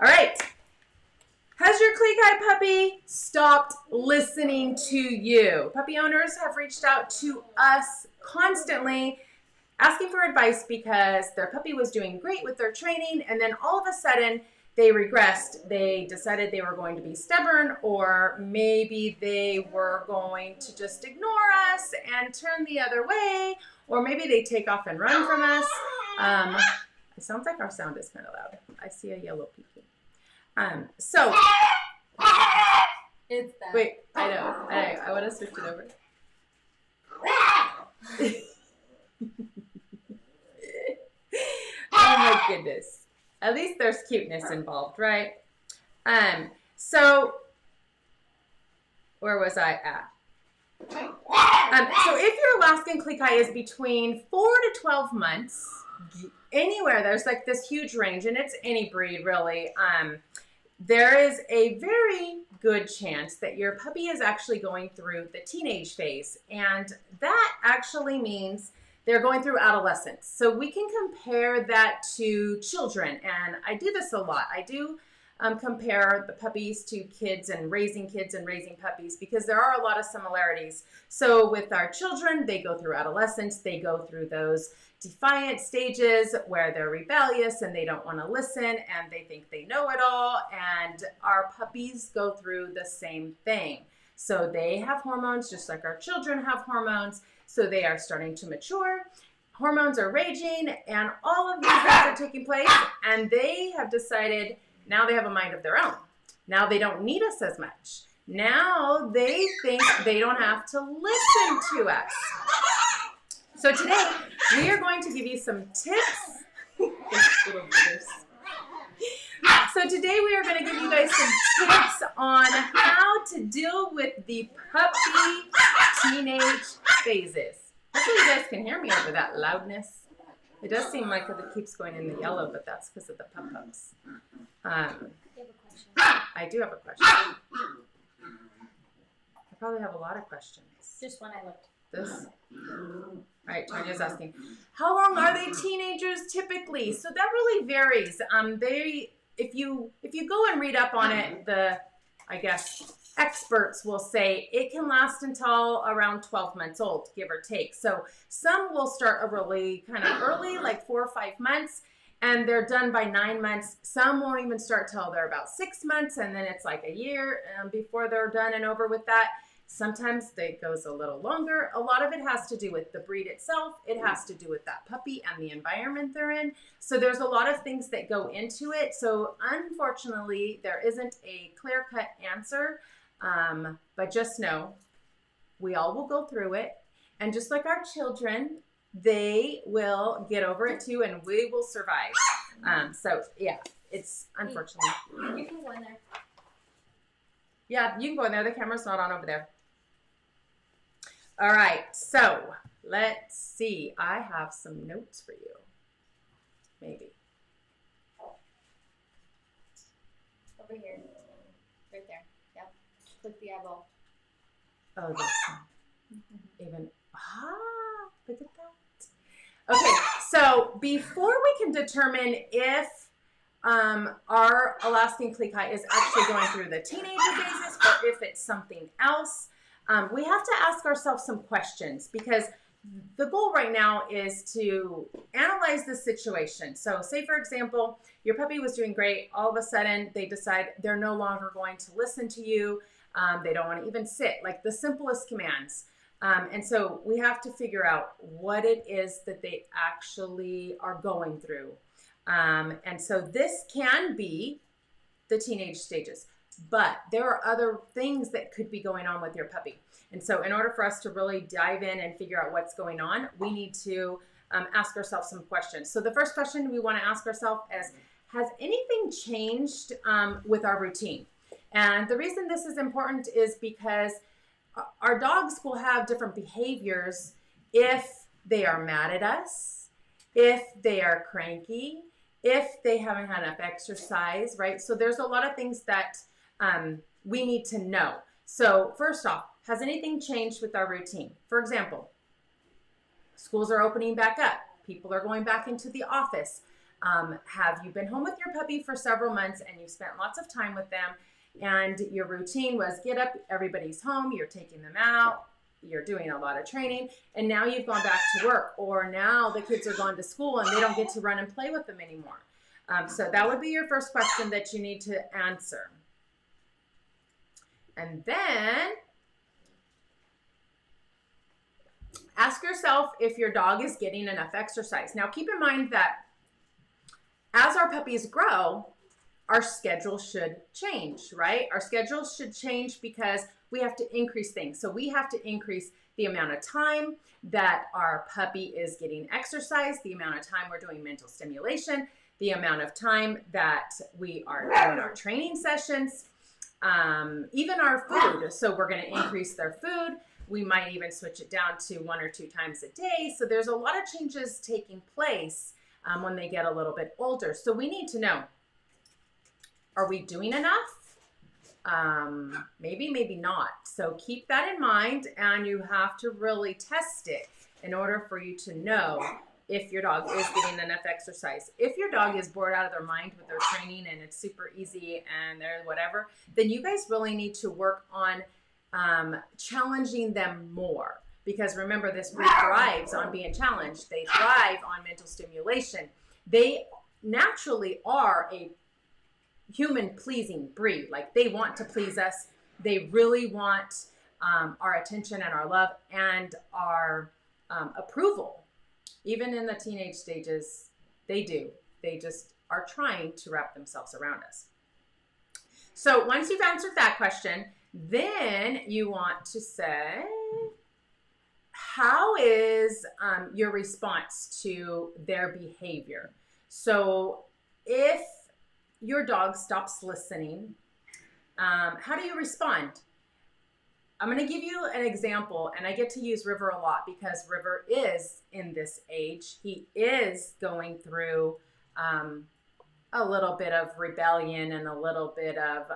All right. Has your Klee Kai puppy stopped listening to you? Puppy owners have reached out to us constantly asking for advice because their puppy was doing great with their training, and then all of a sudden they regressed. They decided they were going to be stubborn, or maybe they were going to just ignore us and turn the other way, or maybe they take off and run from us. It sounds like our sound is kind of loud. I see a yellow peeking. So It's that. wait, I know. I want to switch it over. Oh my goodness. At least there's cuteness involved, right? So where was I at? So if your Alaskan Klee Kai is between 4 to 12 months, anywhere, there's like this huge range, and it's any breed really. There is a very good chance that your puppy is actually going through the teenage phase, and that actually means they're going through adolescence. So we can compare that to children, and I do this a lot. I do compare the puppies to kids and raising puppies because there are a lot of similarities. So with our children, they go through adolescence, they go through those defiant stages where they're rebellious and they don't want to listen and they think they know it all, and our puppies go through the same thing. So they have hormones just like our children have hormones. So they are starting to mature, hormones are raging, and all of these things are taking place, and they have decided now they have a mind of their own. Now they don't need us as much. Now they think they don't have to listen to us. So today we are going to give you some tips. So today we are going to give you guys some tips on how to deal with the puppy teenage phases. Hopefully you guys can hear me over that loudness. It does seem like it keeps going in the yellow, but that's because of the pup-pups. I do have a question. I probably have a lot of questions. Just when I looked. This? All right, Tanya's asking, how long are they teenagers typically? So that really varies. If you go and read up on it, I guess experts will say it can last until around 12 months old, give or take. So some will start really kind of early, like 4 or 5 months, and they're done by 9 months. Some won't even start till they're about 6 months, and then it's like a year before they're done and over with that. Sometimes it goes a little longer. A lot of it has to do with the breed itself. It has to do with that puppy and the environment they're in. So there's a lot of things that go into it. So unfortunately, there isn't a clear-cut answer, but just know we all will go through it. And just like our children, they will get over it too, and we will survive. So yeah, it's unfortunate. You can go in there. Yeah, you can go in there. The camera's not on over there. All right, so let's see. I have some notes for you. Maybe. Over here. Right there. Yep. Click the eyeball. Oh, this even. Look at that. Okay, so before we can determine if our Alaskan Klee Kai is actually going through the teenager phases or if it's something else, we have to ask ourselves some questions, because the goal right now is to analyze the situation. So say, for example, your puppy was doing great. All of a sudden, they decide they're no longer going to listen to you. They don't want to even sit, like the simplest commands. And so we have to figure out what it is that they actually are going through. And so this can be the teenage stages, but there are other things that could be going on with your puppy. And so in order for us to really dive in and figure out what's going on, we need to ask ourselves some questions. So the first question we want to ask ourselves is, has anything changed with our routine? And the reason this is important is because our dogs will have different behaviors if they are mad at us, if they are cranky, if they haven't had enough exercise, right? So there's a lot of things that we need to know. So first off, has anything changed with our routine? For example, schools are opening back up. People are going back into the office. Have you been home with your puppy for several months and you've spent lots of time with them, and your routine was get up, everybody's home, you're taking them out, you're doing a lot of training, and now you've gone back to work, or now the kids are gone to school and they don't get to run and play with them anymore. So that would be your first question that you need to answer. And then ask yourself if your dog is getting enough exercise. Now keep in mind that as our puppies grow, our schedule should change, right? Our schedule should change because we have to increase things. So we have to increase the amount of time that our puppy is getting exercise, the amount of time we're doing mental stimulation, the amount of time that we are doing our training sessions, even our food. So we're going to increase their food. We might even switch it down to 1 or 2 times a day. So there's a lot of changes taking place when they get a little bit older. So we need to know, are we doing enough? Maybe, maybe not. So keep that in mind, and you have to really test it in order for you to know if your dog is getting enough exercise. If your dog is bored out of their mind with their training and it's super easy and they're whatever, then you guys really need to work on challenging them more. Because remember, this breed thrives on being challenged. They thrive on mental stimulation. They naturally are a human-pleasing breed. Like, they want to please us. They really want our attention and our love and our approval. Even in the teenage stages, they do. They just are trying to wrap themselves around us. So once you've answered that question, then you want to say, how is your response to their behavior? So if your dog stops listening, how do you respond? I'm going to give you an example, and I get to use River a lot because River is in this age. He is going through a little bit of rebellion and a little bit of,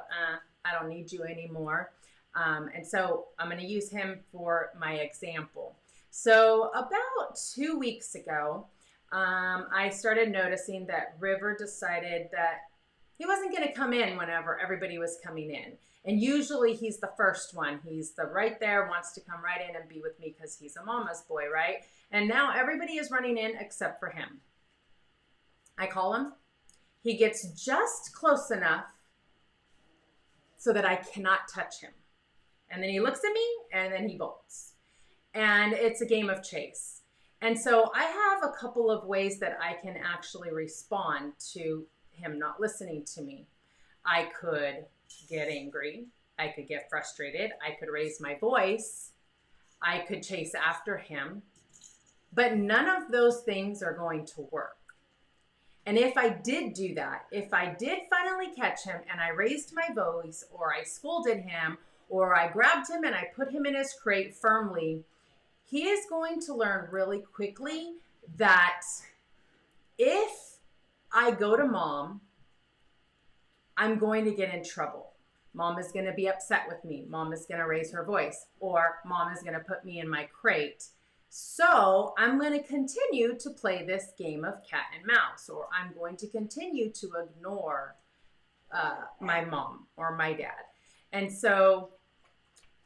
I don't need you anymore. And so I'm going to use him for my example. So about 2 weeks ago, I started noticing that River decided that he wasn't going to come in whenever everybody was coming in. And usually he's the first one. He's the right there, wants to come right in and be with me because he's a mama's boy, right? And now everybody is running in except for him. I call him. He gets just close enough so that I cannot touch him. And then he looks at me and then he bolts. And it's a game of chase. And so I have a couple of ways that I can actually respond to him not listening to me. I could get angry. I could get frustrated. I could raise my voice. I could chase after him. But none of those things are going to work. And if I did do that, if I did finally catch him and I raised my voice, or I scolded him, or I grabbed him and I put him in his crate firmly, he is going to learn really quickly that if I go to mom, I'm going to get in trouble. Mom is going to be upset with me. Mom is going to raise her voice, or mom is going to put me in my crate. So I'm going to continue to play this game of cat and mouse, or I'm going to continue to ignore my mom or my dad. And so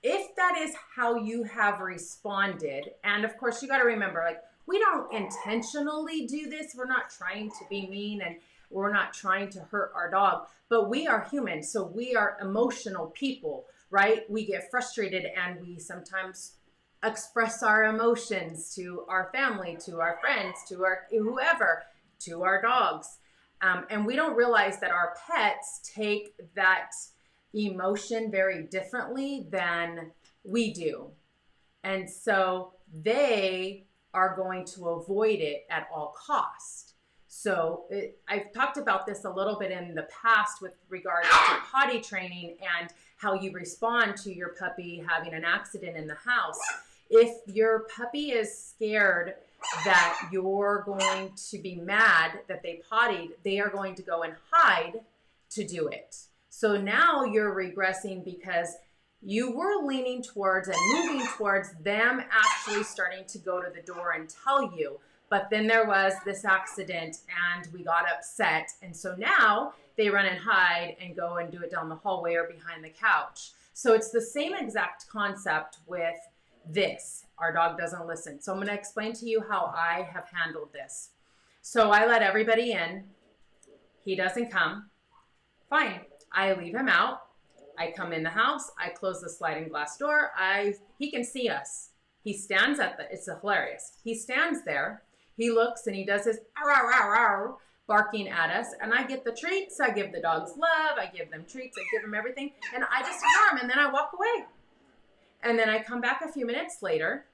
if that is how you have responded, and of course you got to remember, like, we don't intentionally do this. We're not trying to be mean and we're not trying to hurt our dog, but we are human. So we are emotional people, right? We get frustrated and we sometimes express our emotions to our family, to our friends, to our whoever, to our dogs. And we don't realize that our pets take that emotion very differently than we do. And so they are going to avoid it at all costs. So I've talked about this a little bit in the past with regards to potty training and how you respond to your puppy having an accident in the house. If your puppy is scared that you're going to be mad that they pottied, they are going to go and hide to do it. So now you're regressing because you were leaning towards and moving towards them actually starting to go to the door and tell you. But then there was this accident and we got upset. And so now they run and hide and go and do it down the hallway or behind the couch. So it's the same exact concept with this. Our dog doesn't listen. So I'm going to explain to you how I have handled this. So I let everybody in. He doesn't come. Fine. I leave him out. I come in the house. I close the sliding glass door. He can see us. He stands it's hilarious. He stands there. He looks and he does his "Arr, arr, arr, arr," barking at us. And I get the treats. I give the dogs love. I give them treats. I give them everything. And I just ignore him and then I walk away. And then I come back a few minutes later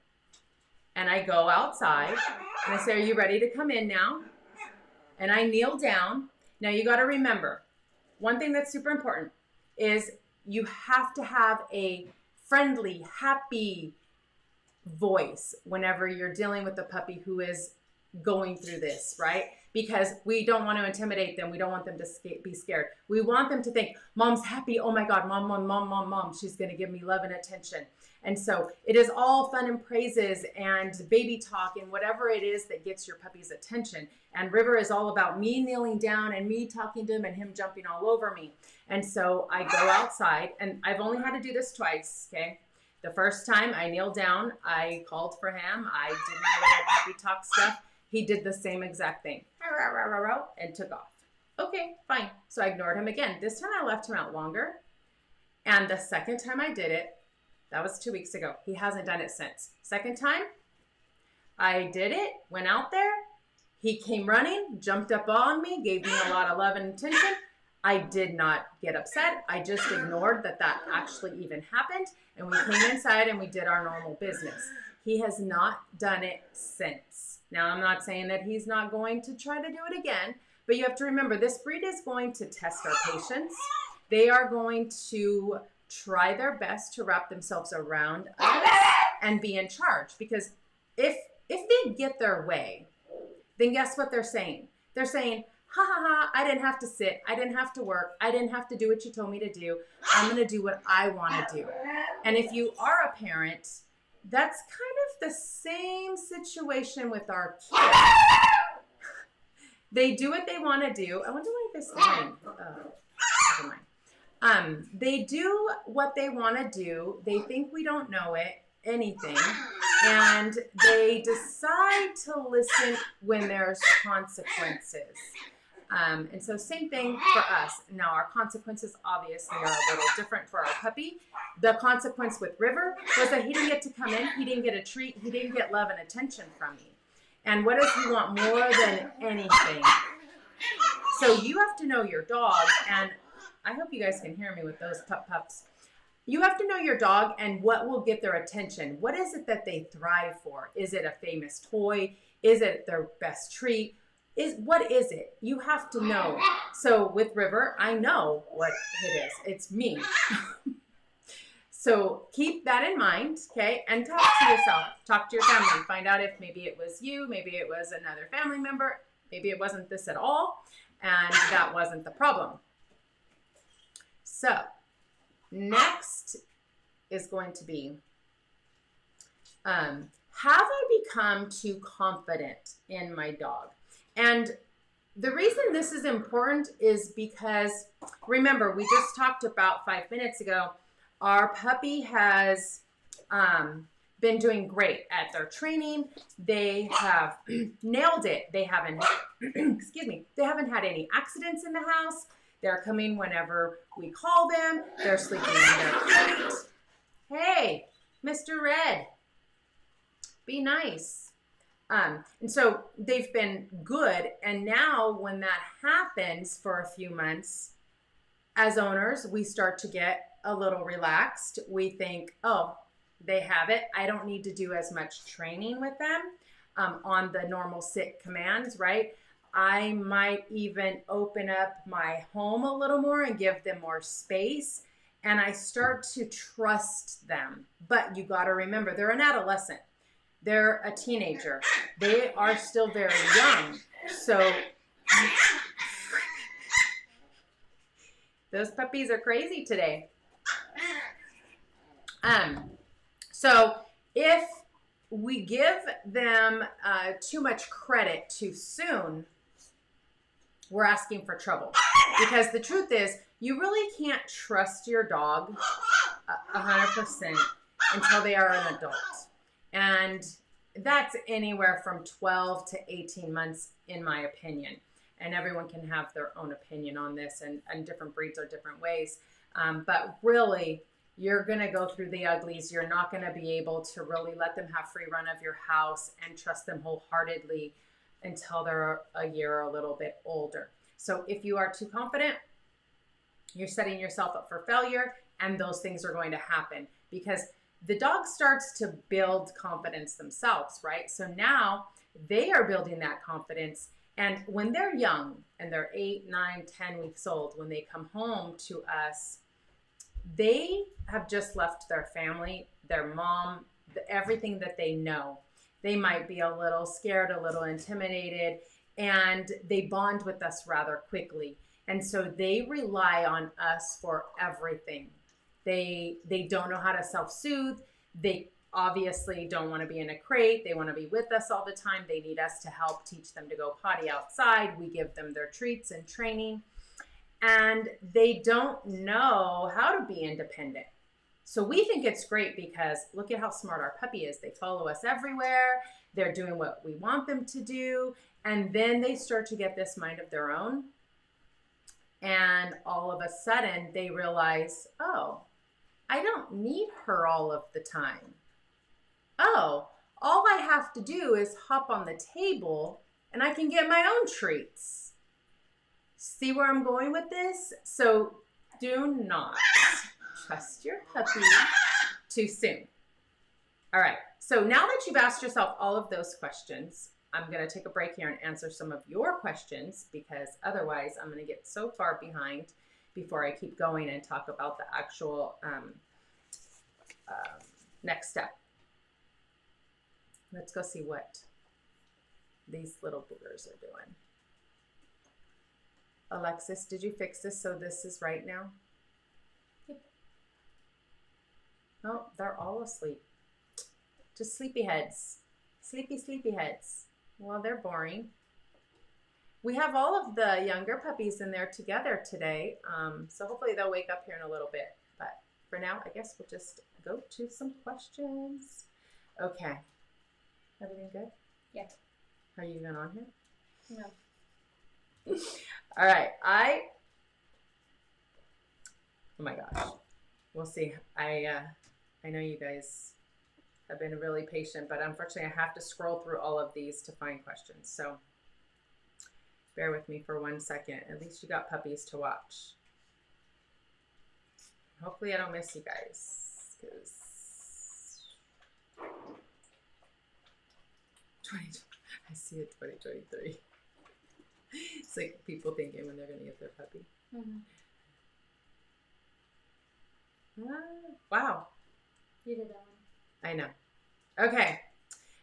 and I go outside and I say, "Are you ready to come in now?" And I kneel down. Now you got to remember, one thing that's super important is you have to have a friendly, happy voice whenever you're dealing with a puppy who is going through this, right? Because we don't want to intimidate them. We don't want them to be scared. We want them to think, "Mom's happy. Oh my God, mom. She's going to give me love and attention." And so it is all fun and praises and baby talk and whatever it is that gets your puppy's attention. And River is all about me kneeling down and me talking to him and him jumping all over me. And so I go outside, and I've only had to do this twice, okay? The first time I kneeled down, I called for him. I did my little puppy talk stuff. He did the same exact thing and took off. Okay, fine. So I ignored him again. This time I left him out longer. And the second time I did it, that was 2 weeks ago. He hasn't done it since. Second time, I did it, went out there. He came running, jumped up on me, gave me a lot of love and attention. I did not get upset. I just ignored that actually even happened. And we came inside and we did our normal business. He has not done it since. Now, I'm not saying that he's not going to try to do it again, but you have to remember this breed is going to test our patience. They are going to try their best to wrap themselves around us and be in charge. Because if they get their way, then guess what they're saying? They're saying, "Ha ha ha, I didn't have to sit. I didn't have to work. I didn't have to do what you told me to do. I'm going to do what I want to do." And if you are a parent, that's kind of the same situation with our kids. They do what they want to do. I wonder why this line. Never mind. They do what they want to do. They think we don't know anything. And they decide to listen when there's consequences. And so same thing for us. Now our consequences obviously are a little different for our puppy. The consequence with River was that he didn't get to come in. He didn't get a treat. He didn't get love and attention from me. And what does he want more than anything? So you have to know your dog, and I hope you guys can hear me with those pups. You have to know your dog and what will get their attention. What is it that they thrive for? Is it a famous toy? Is it their best treat? What is it? You have to know. So with River, I know what it is. It's me. So keep that in mind, okay? And talk to yourself. Talk to your family. Find out if maybe it was you, maybe it was another family member, maybe it wasn't this at all, and that wasn't the problem. So next is going to be, have I become too confident in my dog? And the reason this is important is because, remember, we just talked about 5 minutes ago, our puppy has been doing great at their training. They have nailed it. They haven't, excuse me, they haven't had any accidents in the house. They're coming whenever we call them. They're sleeping in their crate. Hey, Mr. Red, be nice. And so they've been good. And now when that happens for a few months, as owners, we start to get a little relaxed. We think, oh, they have it. I don't need to do as much training with them on the normal sit commands, right? I might even open up my home a little more and give them more space. And I start to trust them. But you got to remember, they're an adolescent. They're a teenager. They are still very young. So those puppies are crazy today. So if we give them too much credit too soon, we're asking for trouble. Because the truth is, you really can't trust your dog 100% until they are an adult. And that's anywhere from 12 to 18 months, in my opinion. And everyone can have their own opinion on this, and different breeds are different ways. But really, you're going to go through the uglies. You're not going to be able to really let them have free run of your house and trust them wholeheartedly until they're a year or a little bit older. So if you are too confident, you're setting yourself up for failure, and those things are going to happen because the dog starts to build confidence themselves, right? So now they are building that confidence. And when they're young and they're 8, 9, 10 weeks old, when they come home to us, they have just left their family, their mom, everything that they know. They might be a little scared, a little intimidated, and they bond with us rather quickly. And so they rely on us for everything. They don't know how to self-soothe. They obviously don't want to be in a crate. They want to be with us all the time. They need us to help teach them to go potty outside. We give them their treats and training. And they don't know how to be independent. So we think it's great because look at how smart our puppy is. They follow us everywhere. They're doing what we want them to do. And then they start to get this mind of their own. And all of a sudden they realize, oh, I don't need her all of the time. Oh, all I have to do is hop on the table and I can get my own treats. See where I'm going with this? So do not trust your puppy too soon. All right, so now that you've asked yourself all of those questions, I'm going to take a break here and answer some of your questions because otherwise I'm going to get so far behind before I keep going and talk about the actual next step. Let's go see what these little boogers are doing. Alexis, did you fix this so this is right now? Yep. Oh, they're all asleep. Just sleepy heads. Sleepy heads. Well, they're boring. We have all of the younger puppies in there together today, so hopefully they'll wake up here in a little bit. But for now, I guess we'll just go to some questions. Okay. Everything good? Yeah. Are you even on here? No. All right. Oh my gosh. We'll see. I know you guys have been really patient, but unfortunately I have to scroll through all of these to find questions. So bear with me for 1 second. At least you got puppies to watch. Hopefully I don't miss you guys. Because I see it 2023. It's like people thinking when they're going to get their puppy. Mm-hmm. Wow. You did that one. I know. Okay.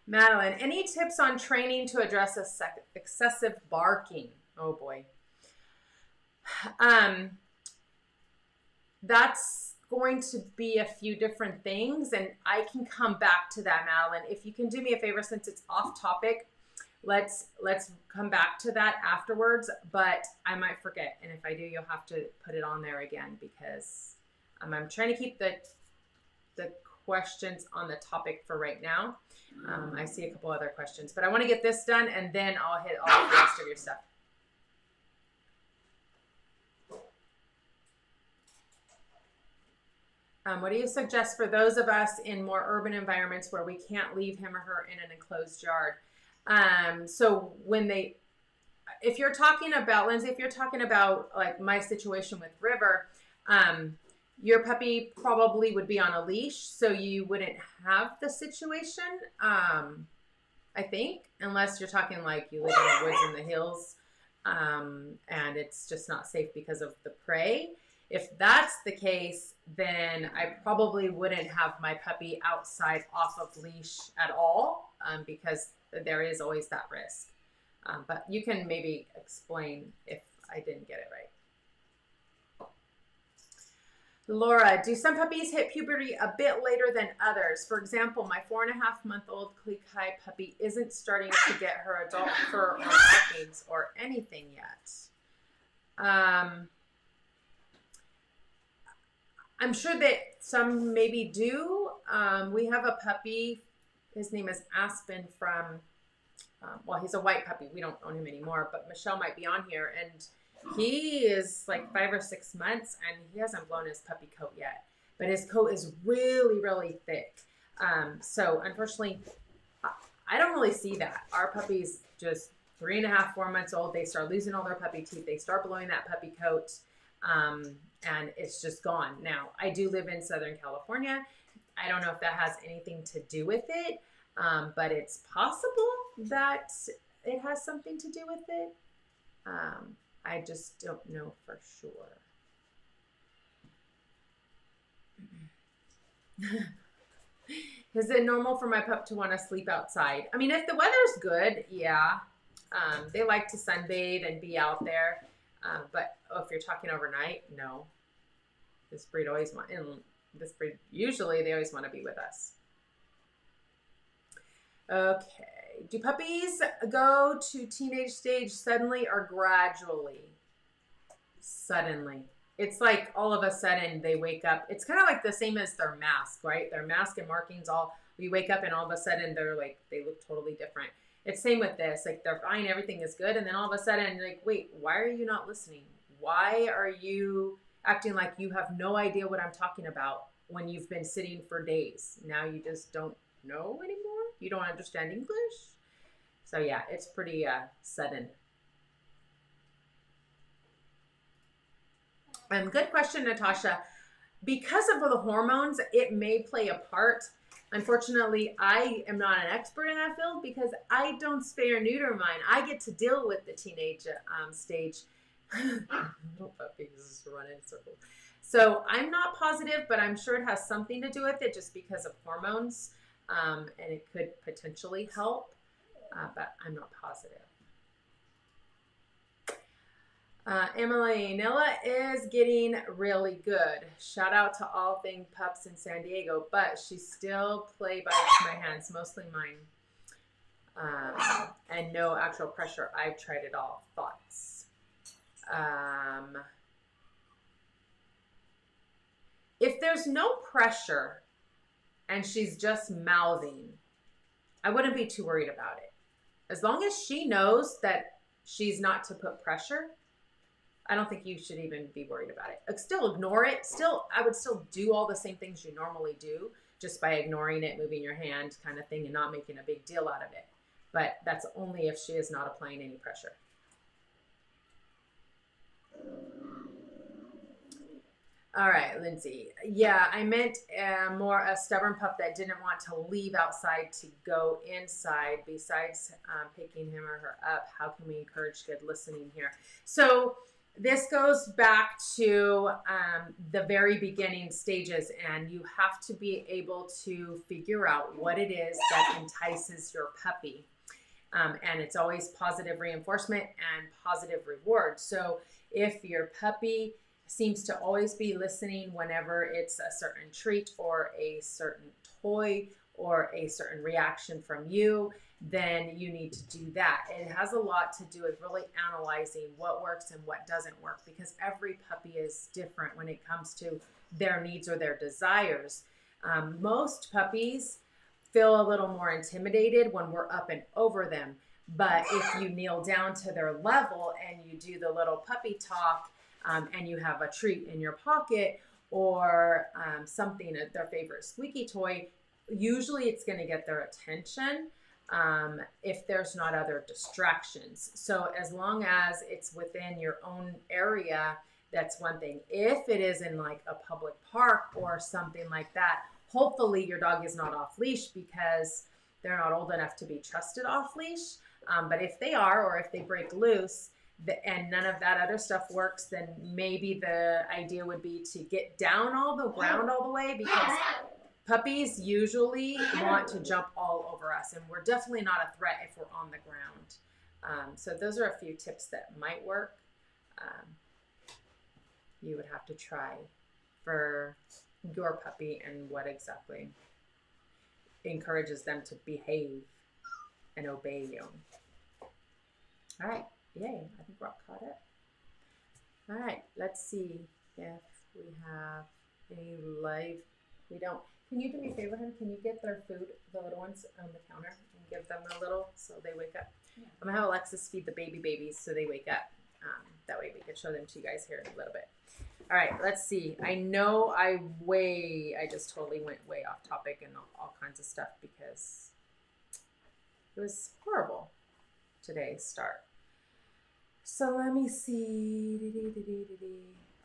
Madeline, any tips on training to address excessive barking? Oh boy. That's going to be a few different things, and I can come back to that, Madeline. If you can do me a favor, since it's off topic, let's come back to that afterwards, but I might forget, and if I do, you'll have to put it on there again because I'm trying to keep the questions on the topic for right now. I see a couple other questions, but I want to get this done, and then I'll hit all the rest of your stuff. What do you suggest for those of us in more urban environments where we can't leave him or her in an enclosed yard? So if you're talking about, Lindsay, if you're talking about like my situation with River, your puppy probably would be on a leash, so you wouldn't have the situation, I think, unless you're talking like you live in the woods in the hills, and it's just not safe because of the prey. If that's the case, then I probably wouldn't have my puppy outside off of leash at all, because there is always that risk. But you can maybe explain if I didn't get it right. Laura, do some puppies hit puberty a bit later than others? For example, my 4.5-month-old Klee Kai puppy isn't starting to get her adult fur or markings or anything yet. I'm sure that some maybe do. We have a puppy. His name is Aspen from, well, he's a white puppy. We don't own him anymore, but Michelle might be on here. And he is like 5 or 6 months, and he hasn't blown his puppy coat yet. But his coat is really, really thick. So unfortunately, I don't really see that. Our puppy's just 3.5, 4 months old. They start losing all their puppy teeth. They start blowing that puppy coat. And it's just gone. Now, I do live in Southern California. I don't know if that has anything to do with it, but it's possible that it has something to do with it. I just don't know for sure. Is it normal for my pup to want to sleep outside? I mean, if the weather's good, yeah. They like to sunbathe and be out there. But if you're talking overnight, no. This breed usually they always want to be with us. Okay. Do puppies go to teenage stage suddenly or gradually? Suddenly. It's like all of a sudden they wake up. It's kind of like the same as their mask, right? Their mask and markings we wake up and all of a sudden they're like, they look totally different. It's same with this. Like they're fine, everything is good. And then all of a sudden like, wait, why are you not listening? Why are you acting like you have no idea what I'm talking about when you've been sitting for days? Now you just don't know anymore? You don't understand English? So yeah, it's pretty sudden. Good question, Natasha. Because of the hormones, it may play a part. Unfortunately, I am not an expert in that field because I don't spay or neuter mine. I get to deal with the teenage stage. Little puppies run in circles. So I'm not positive, but I'm sure it has something to do with it just because of hormones. And it could potentially help, but I'm not positive. Emily, Nilla is getting really good. Shout out to all thing pups in San Diego, but she still play bites my hands, mostly mine. And no actual pressure. I've tried it all. Thoughts? If there's no pressure and she's just mouthing, I wouldn't be too worried about it. As long as she knows that she's not to put pressure, I don't think you should even be worried about it. Still ignore it. I would still do all the same things you normally do just by ignoring it, moving your hand kind of thing and not making a big deal out of it. But that's only if she is not applying any pressure. All right, Lindsay. Yeah, I meant more a stubborn pup that didn't want to leave outside to go inside. Besides picking him or her up, how can we encourage good listening here? So this goes back to the very beginning stages, and you have to be able to figure out what it is that entices your puppy. And it's always positive reinforcement and positive reward. So if your puppy seems to always be listening whenever it's a certain treat or a certain toy or a certain reaction from you, then you need to do that. It has a lot to do with really analyzing what works and what doesn't work, because every puppy is different when it comes to their needs or their desires. Most puppies feel a little more intimidated when we're up and over them. But if you kneel down to their level and you do the little puppy talk, and you have a treat in your pocket or something, their favorite squeaky toy, usually it's going to get their attention if there's not other distractions. So as long as it's within your own area, that's one thing. If it is in like a public park or something like that, hopefully your dog is not off leash because they're not old enough to be trusted off leash. But if they are, or if they break loose, and none of that other stuff works, then maybe the idea would be to get down all the ground all the way, because puppies usually want to jump all over us, and we're definitely not a threat if we're on the ground. So those are a few tips that might work. You would have to try for your puppy and what exactly encourages them to behave and obey you. All right, yay, I think Rock caught it. All right, let's see if we have any live. We don't. Can you do me a favor, hon? Can you get their food, the little ones, on the counter and give them a little so they wake up? Yeah. I'm gonna have Alexis feed the babies so they wake up. That way we can show them to you guys here in a little bit. All right, let's see. I know I just totally went way off topic and all kinds of stuff because it was horrible today's start. So let me see.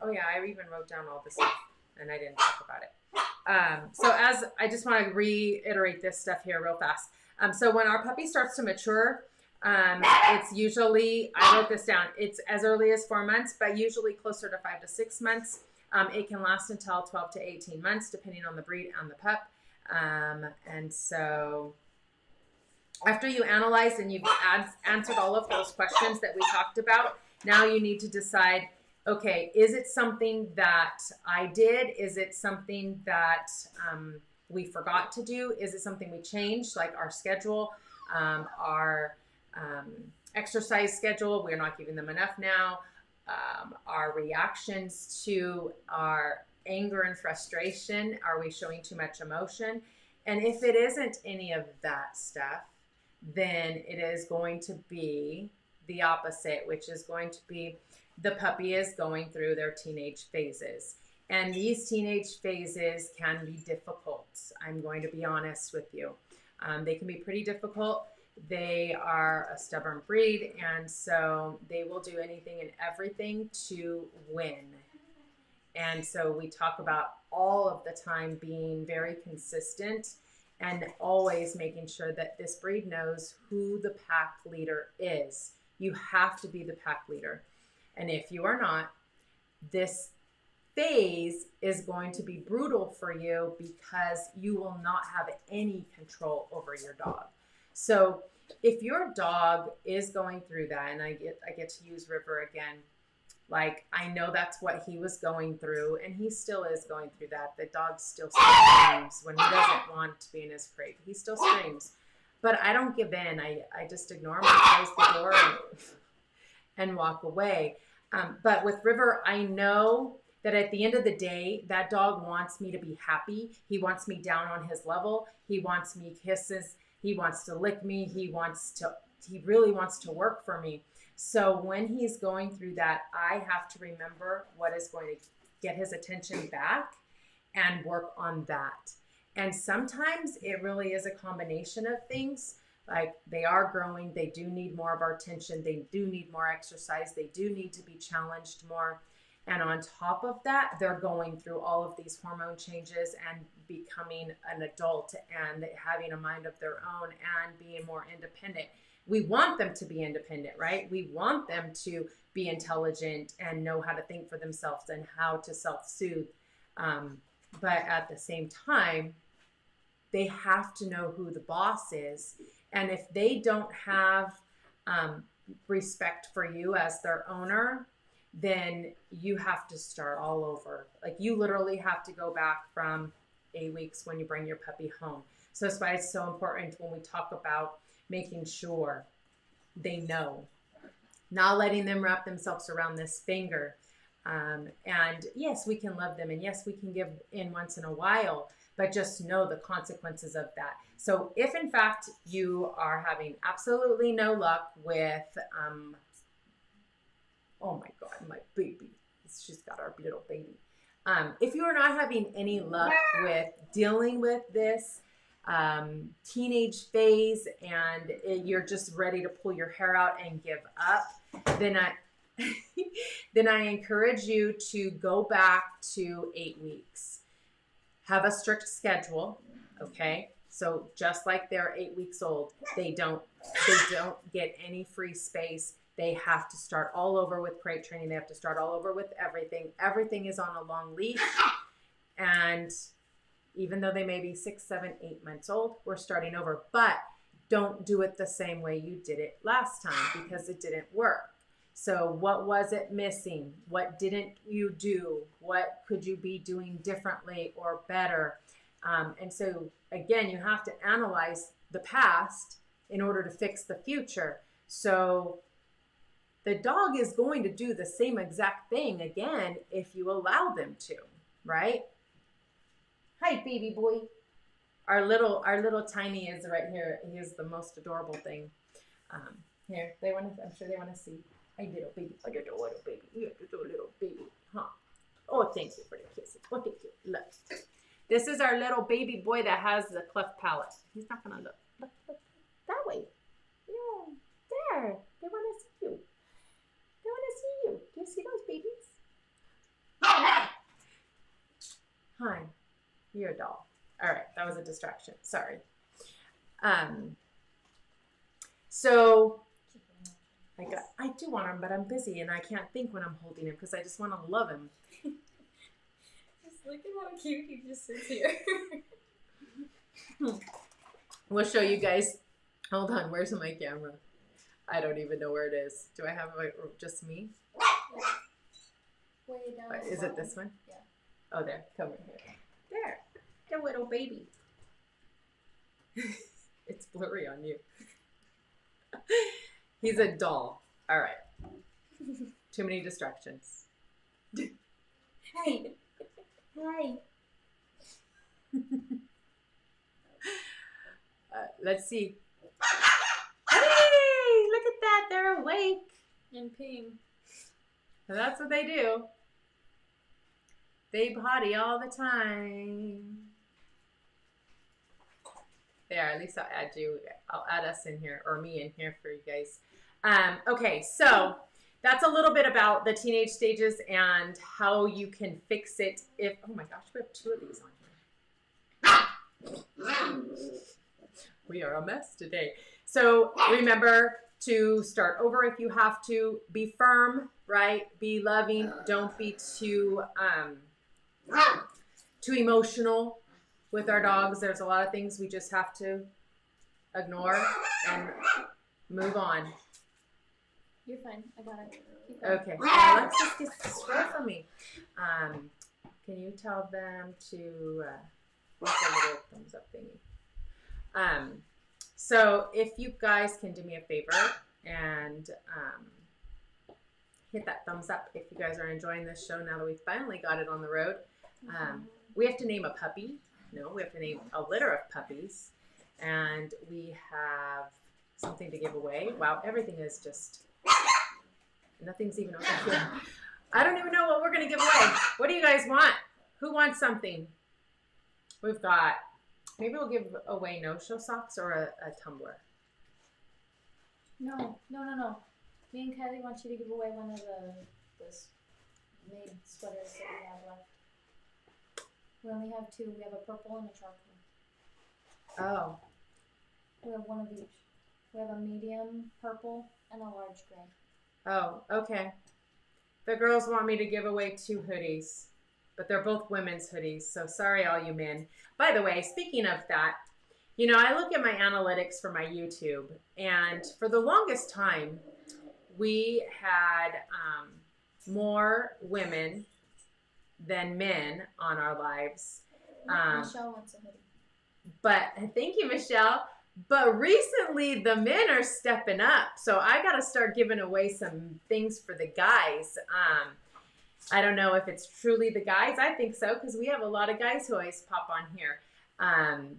Oh yeah, I even wrote down all this stuff and I didn't talk about it. So as I just want to reiterate this stuff here real fast. So when our puppy starts to mature, it's usually, I wrote this down, it's as early as 4 months, but usually closer to 5 to 6 months. It can last until 12 to 18 months, depending on the breed and the pup. And so after you analyze and you've answered all of those questions that we talked about, now you need to decide, okay, is it something that I did? Is it something that we forgot to do? Is it something we changed, like our schedule, our exercise schedule? We're not giving them enough now. Our reactions to our anger and frustration, are we showing too much emotion? And if it isn't any of that stuff, then it is going to be the opposite, which is going to be the puppy is going through their teenage phases. And these teenage phases can be difficult. I'm going to be honest with you. They can be pretty difficult. They are a stubborn breed, and so they will do anything and everything to win. And so we talk about all of the time being very consistent and always making sure that this breed knows who the pack leader is. You have to be the pack leader. And if you are not, this phase is going to be brutal for you because you will not have any control over your dog. So if your dog is going through that, and I get to use River again, like I know that's what he was going through, and he still is going through that. The dog still screams when he doesn't want to be in his crate. He still screams. But I don't give in. I just ignore him, close the door, and walk away. But with River, I know that at the end of the day, that dog wants me to be happy. He wants me down on his level. He wants me kisses. He wants to lick me. He really wants to work for me. So when he's going through that, I have to remember what is going to get his attention back and work on that. And sometimes it really is a combination of things. Like they are growing. They do need more of our attention. They do need more exercise. They do need to be challenged more. And on top of that, they're going through all of these hormone changes and becoming an adult and having a mind of their own and being more independent. We want them to be independent, right? We want them to be intelligent and know how to think for themselves and how to self-soothe. But at the same time, they have to know who the boss is. And if they don't have respect for you as their owner, then you have to start all over. Like you literally have to go back from 8 weeks when you bring your puppy home. So that's why it's so important when we talk about making sure they know, not letting them wrap themselves around this finger. And yes, we can love them. And yes, we can give in once in a while, but just know the consequences of that. So if in fact you are having absolutely no luck with, oh my God, my baby, she's got our little baby. If you are not having any luck with dealing with this teenage phase and you're just ready to pull your hair out and give up, then I encourage you to go back to 8 weeks. Have a strict schedule, okay? So just like they're 8 weeks old, they don't get any free space. They have to start all over with crate training. They have to start all over with everything. Everything is on a long leash. And even though they may be 6, 7, 8 months old, we're starting over. But don't do it the same way you did it last time because it didn't work. So what was it missing? What didn't you do? what could you be doing differently or better. And so, again, you have to analyze the past in order to fix the future. So the dog is going to do the same exact thing again if you allow them to, right? Hi, baby boy. Our little tiny is right here. He is the most adorable thing. Here, I'm sure they want to see. Hey, little baby. Oh, you're the little baby. You're the little baby. Huh? Oh, thank you for the kisses. Oh, thank you. Look. This is our little baby boy that has the cleft palate. He's not going to look. Look. That way. Yeah. There. They want to see you. They want to see you. Do you see those babies? Hi. You're a doll. All right. That was a distraction. Sorry. So I do want him, but I'm busy and I can't think when I'm holding him because I just want to love him. Just look at how cute he just sits here. We'll show you guys. Hold on. Where's my camera? I don't even know where it is. Do I have just me? Way down. Is it this one? Yeah. Oh, there. Come right here. There. The little baby. It's blurry on you. He's a doll. All right. Too many distractions. Hi. Hi. Let's see. Hey, look at that. They're awake. And peeing. And that's what they do. They potty all the time. There, at least I'll add us in here, or me in here for you guys. Okay, so that's a little bit about the teenage stages and how you can fix it if, oh my gosh, we have 2 of these on here. We are a mess today. So remember to start over if you have to. Be firm, right? Be loving. Don't be too emotional with our dogs. There's a lot of things we just have to ignore and move on. You're fine. I got it. Keep going. Okay. Alexis gets destroyed for me. Can you tell them to what's the little thumbs up thingy? So if you guys can do me a favor and hit that thumbs up if you guys are enjoying this show now that we finally got it on the road. We have to name a puppy. No, we have to name a litter of puppies. And we have something to give away. Wow, everything is just, nothing's even open here. I don't even know what we're going to give away. What do you guys want? Who wants something? We've got, maybe we'll give away no-show socks or a tumbler. No. Me and Kylie want you to give away one of those made sweaters that we have left. We only have 2. We have a purple and a charcoal. Oh. We have one of each. We have a medium purple and a large gray. Oh, okay. The girls want me to give away 2 hoodies, but they're both women's hoodies, so sorry all you men. By the way, speaking of that, you know, I look at my analytics for my YouTube, and for the longest time, we had more women than men on our lives. Michelle wants a hoodie. But thank you, Michelle. But recently, the men are stepping up, so I got to start giving away some things for the guys. I don't know if it's truly the guys. I think so, because we have a lot of guys who always pop on here.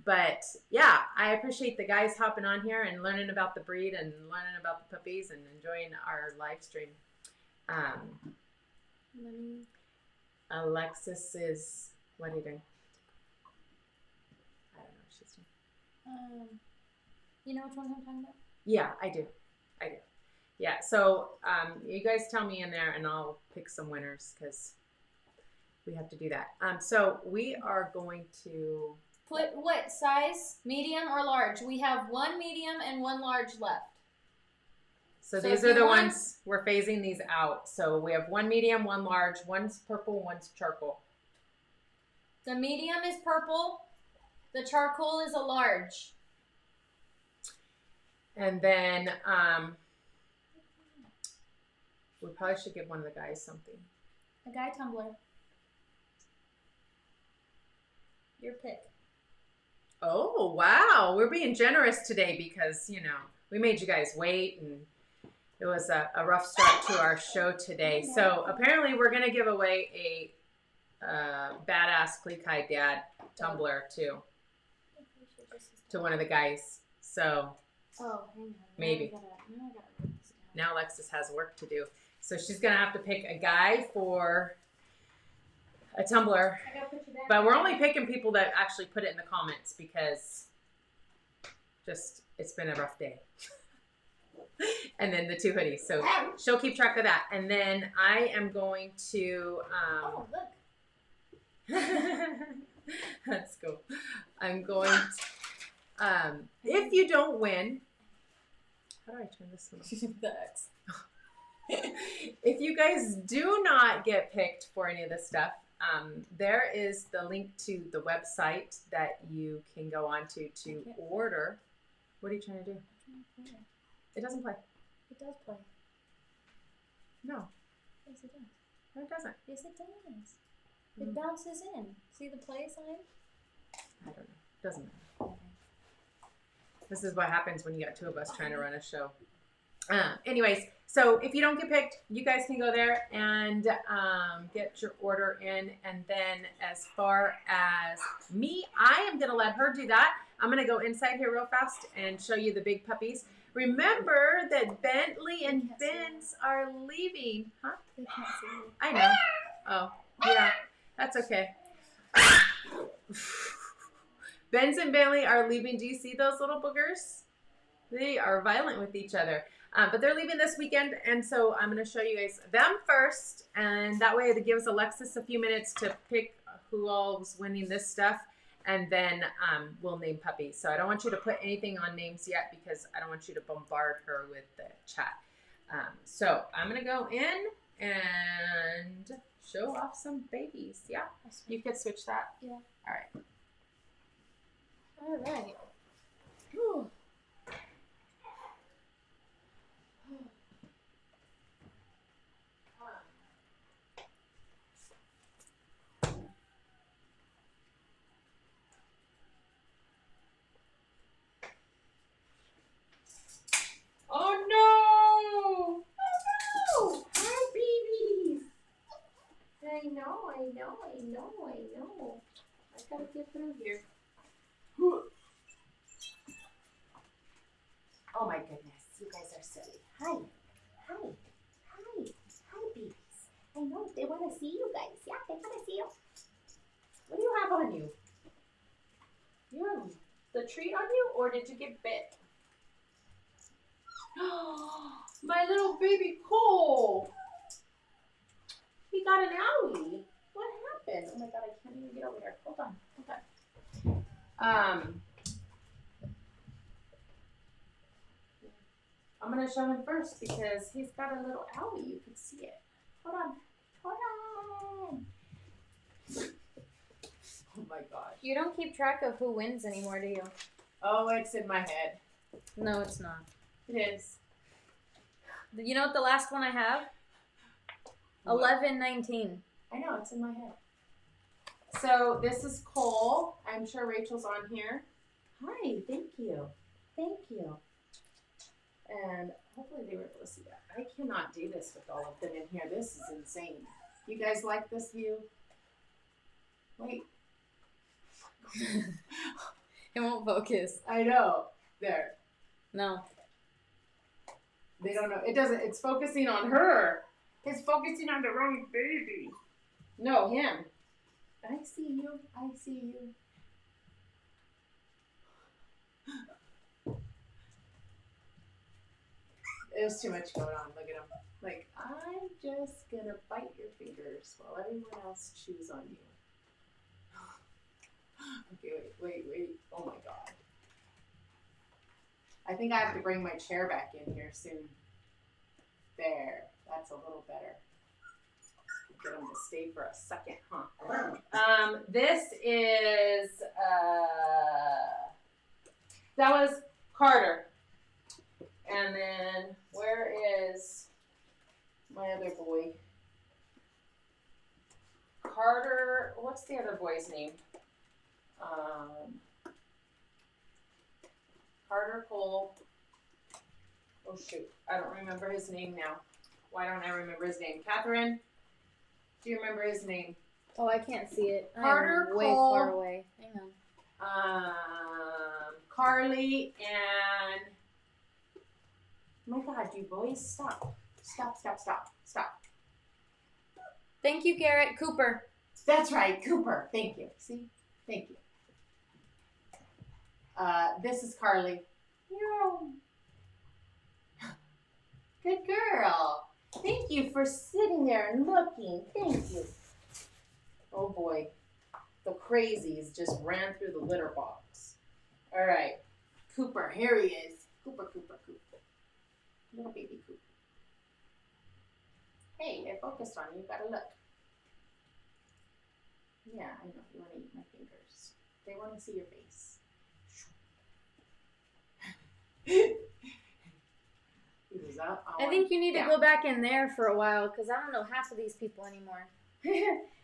But yeah, I appreciate the guys hopping on here and learning about the breed and learning about the puppies and enjoying our live stream. Alexis is, what are you doing? I don't know what she's doing. You know which ones I'm talking about? Yeah, I do. Yeah, so you guys tell me in there and I'll pick some winners because we have to do that. So we are going to... Put what size? Medium or large? We have 1 medium and 1 large left. So these are the ones, we're phasing these out. So we have 1 medium, 1 large, 1's purple, 1's charcoal. The medium is purple. The charcoal is a large. And then we probably should give one of the guys something. A guy tumbler. Your pick. Oh, wow. We're being generous today because, you know, we made you guys wait and it was a rough start to our show today. So apparently we're going to give away a badass Klee Kai dad tumbler too to one of the guys. So oh, hang on. Maybe. I gotta write this down. Now Alexis has work to do. So she's going to have to pick a guy for a tumbler. I gotta put you back. But we're only picking people that actually put it in the comments because just it's been a rough day. And then the 2 hoodies. So she'll keep track of that. And then I am going to Oh, look. let's go. I'm going to if you don't win, how do I turn this one? The X. If you guys do not get picked for any of this stuff, there is the link to the website that you can go on to order. What are you trying to do? It doesn't play. It does play. No. Yes, it does. No, it doesn't. Yes, it does. It bounces in. See the play sign? I don't know. It doesn't matter. This is what happens when you got 2 of us trying to run a show. Anyways, so if you don't get picked, you guys can go there and get your order in. And then as far as me, I am going to let her do that. I'm going to go inside here real fast and show you the big puppies. Remember that Bentley and Benz are leaving. Huh? They can't see you. I know. Oh, yeah. That's okay. Benz and Bentley are leaving. Do you see those little boogers? They are violent with each other. But they're leaving this weekend, and so I'm going to show you guys them first, and that way it gives Alexis a few minutes to pick who all's winning this stuff, and then we'll name puppies. So I don't want you to put anything on names yet because I don't want you to bombard her with the chat. So I'm going to go in and show off some babies. Yeah? You could switch that? Yeah. All right. All right. Whew. Oh no! Oh no! Hi, babies! I know. I gotta get through here. Oh my goodness, you guys are silly. Hi, babies. I know, they want to see you guys. Yeah, they want to see you. What do you have on you? You have the treat on you, or did you get bit? My little baby Cole. He got an owie. What happened? Oh my god, I can't even get over here. Hold on. I'm gonna show him first because he's got a little owie. You can see it. Hold on. Oh my gosh. You don't keep track of who wins anymore, do you? Oh, it's in my head. No, it's not. It is. You know what the last one I have? 11-19. I know, it's in my head. So this is Cole. I'm sure Rachel's on here. Hi, thank you. And hopefully they were able to see that. I cannot do this with all of them in here. This is insane. You guys like this view? Wait. It won't focus. I know. There. No. They don't know. It doesn't. It's focusing on her. It's focusing on the wrong baby. No, him. I see you. There's too much going on. Look at him. Like, I'm just gonna bite your fingers while everyone else chews on you. Okay, wait. Oh my god. I think I have to bring my chair back in here soon. There. That's a little better. Get him to stay for a second, huh? This is, that was Carter. And then, where is my other boy? Carter, what's the other boy's name? Carter Cole. Oh shoot, I don't remember his name now. Why don't I remember his name? Catherine, do you remember his name? Oh, I can't see it. Carter I'm way Cole. far away. Hang on. Carly and oh my God, you boys, stop. Stop. Thank you, Garrett. Cooper. That's right, Cooper. Thank you. See? Thank you. This is Carly. Good girl. Thank you for sitting there and looking. Thank you. Oh boy. The crazies just ran through the litter box. All right. Cooper, here he is. Cooper. Little baby Cooper. Hey, I focused on you. You gotta look. Yeah, I know. You want to eat my fingers. They want to see your face. He was up. I think you need to go back in there for a while because I don't know half of these people anymore.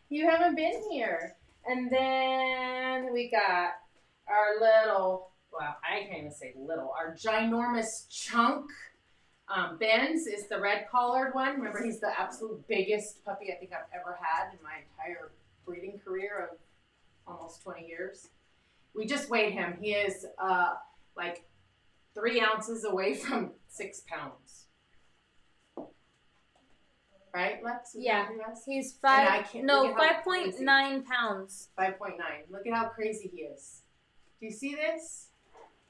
You haven't been here. And then we got our little, well, I can't even say little, our ginormous chunk. Ben's is the red collared one. Remember, he's the absolute biggest puppy I think I've ever had in my entire breeding career of almost 20 years. We just weighed him. He is like 3 ounces away from 6 pounds. Right, Lex? Yeah. He's 5.9 pounds. 5.9. Look at how crazy he is. Do you see this?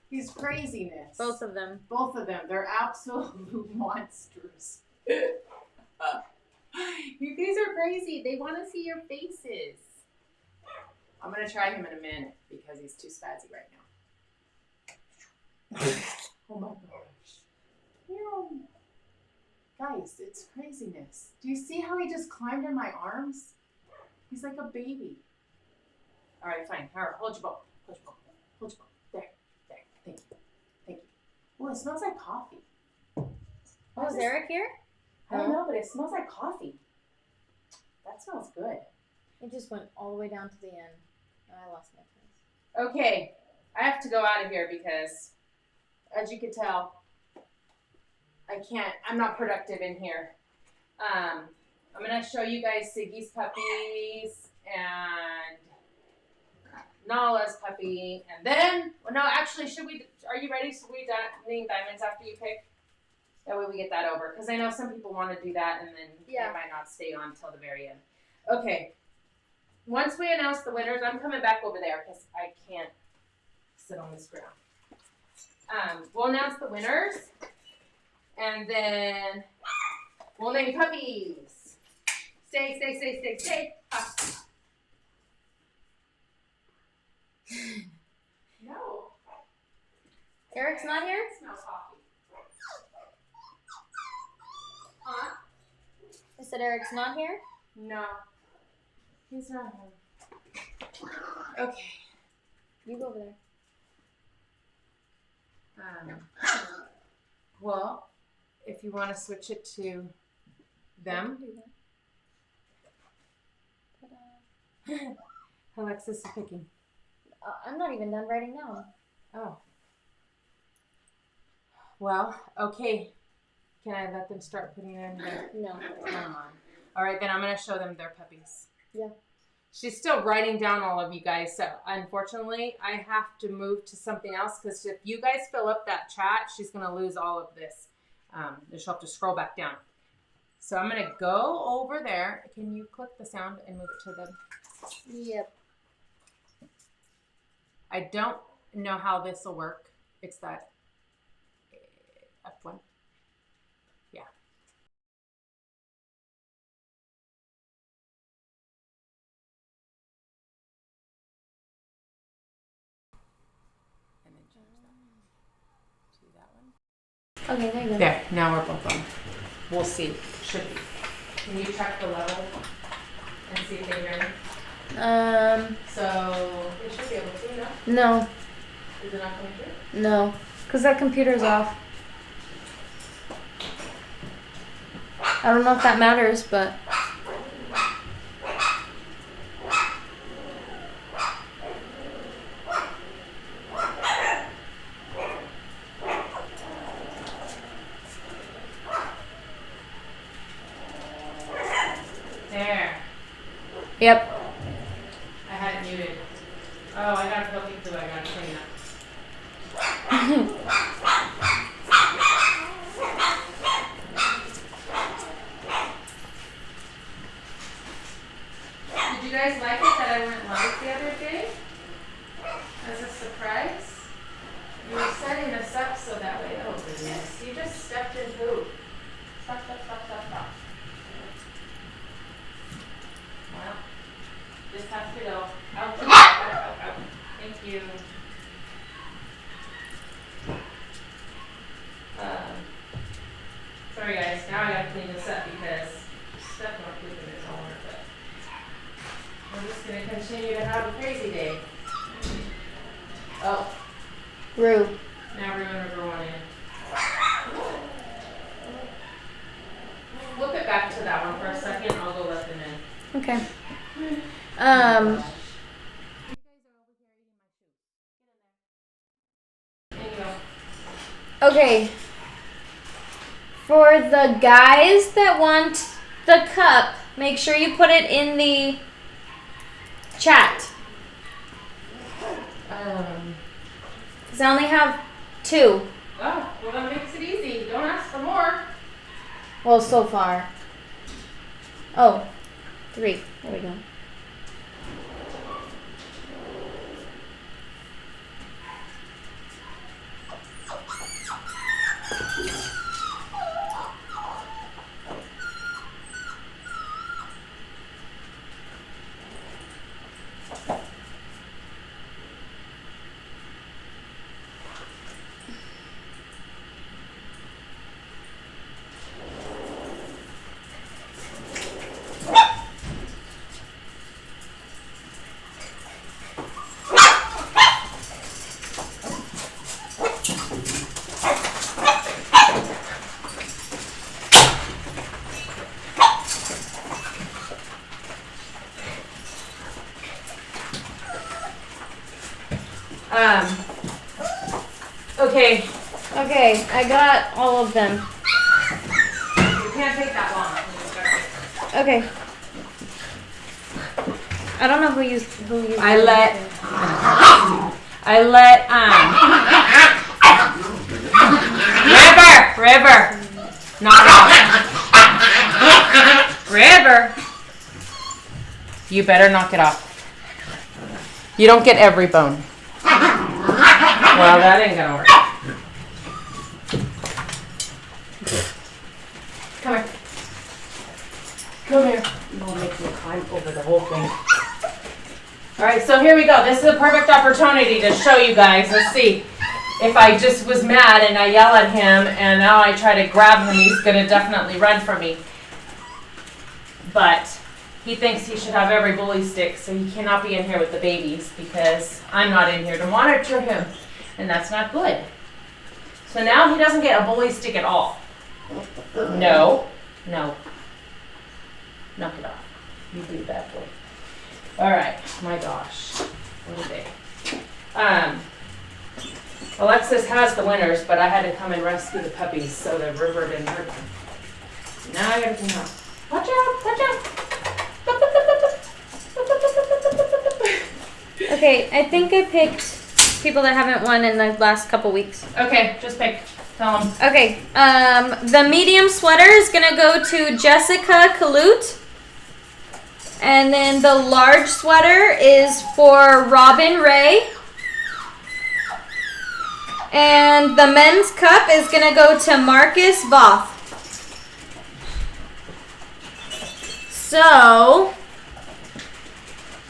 He's craziness. Both of them. They're absolute monsters. You guys are crazy. They want to see your faces. I'm going to try him in a minute because he's too spazzy right now. Oh my gosh. Ew. Guys, it's craziness. Do you see how he just climbed in my arms? He's like a baby. All right, fine. All right, hold your bowl. There. Thank you. Oh, it smells like coffee. Oh, is Eric here? I don't know, but it smells like coffee. That smells good. It just went all the way down to the end. And I lost my place. Okay, I have to go out of here because, as you can tell, I'm not productive in here. I'm going to show you guys Siggy's puppies and Nala's puppy. And then, well, no, actually, are you ready? Should we name diamonds after you pick? That way we get that over. Because I know some people want to do that and then they might not stay on until the very end. Okay. Once we announce the winners, I'm coming back over there because I can't sit on this ground. We'll announce the winners. And then we'll name puppies. Stay. No. Eric's not here? It smells coffee. Huh? I said Eric's not here? No. He's not here. Okay. You go over there. Well, if you want to switch it to them. Alexis is picking. I'm not even done writing down. Oh. Well, okay. Can I let them start putting it in there? No. Come on. All right, then I'm going to show them their puppies. Yeah. She's still writing down all of you guys, so unfortunately, I have to move to something else because if you guys fill up that chat, she's going to lose all of this. She'll have to scroll back down. So I'm going to go over there. Can you click the sound and move it to them? Yep. I don't know how this will work. It's that F1. Yeah. And then change that to that one. Okay, there you go. There, now we're both on. We'll see. Should be. Can you check the level and see if they ready? So it should be able to, no? No. Is it not coming through? No. Because that computer's off. I don't know if that matters, but... Yep. I had it muted. Oh, I got puppy poo. I got to clean up. Did you guys like it that I went live the other day? As a surprise? You were setting us up so that way. Oh goodness. You just stepped in poop. Stop. Well, this has to go. Out. Thank you. Sorry guys, now I gotta clean this up because stuff not pooping is all over, but we're just gonna continue to have a crazy day. Oh. Rue. Now we're gonna go on in. Flip it back to that one for a second. I'll go let them in. Okay. Okay. For the guys that want the cup, make sure you put it in the chat. Because I only have 2. Oh, well that makes it easy. Don't ask for more. Well, so far. Oh, 3. There we go. Okay. Okay, I got all of them. You can't take that long. Okay. I don't know who used I let River knock it off. River, you better knock it off. You don't get every bone. Well, that ain't gonna work. Come here. Come here. You won't make me climb over the whole thing. Alright, so here we go. This is a perfect opportunity to show you guys. Let's see. If I just was mad and I yell at him and now I try to grab him, he's going to definitely run from me. But he thinks he should have every bully stick, so he cannot be in here with the babies because I'm not in here to monitor him. And that's not good. So now he doesn't get a bully stick at all. No. Knock it off. You do that boy. Alright, my gosh. What are they? Alexis has the winners, but I had to come and rescue the puppies so the river didn't hurt them. Now I gotta clean up. Watch out! Okay, I think I picked people that haven't won in the last couple weeks. Okay, just pick. Tell them. Okay, the medium sweater is gonna go to Jessica Kalute. And then the large sweater is for Robin Ray. And the men's cup is going to go to Marcus Voth. So,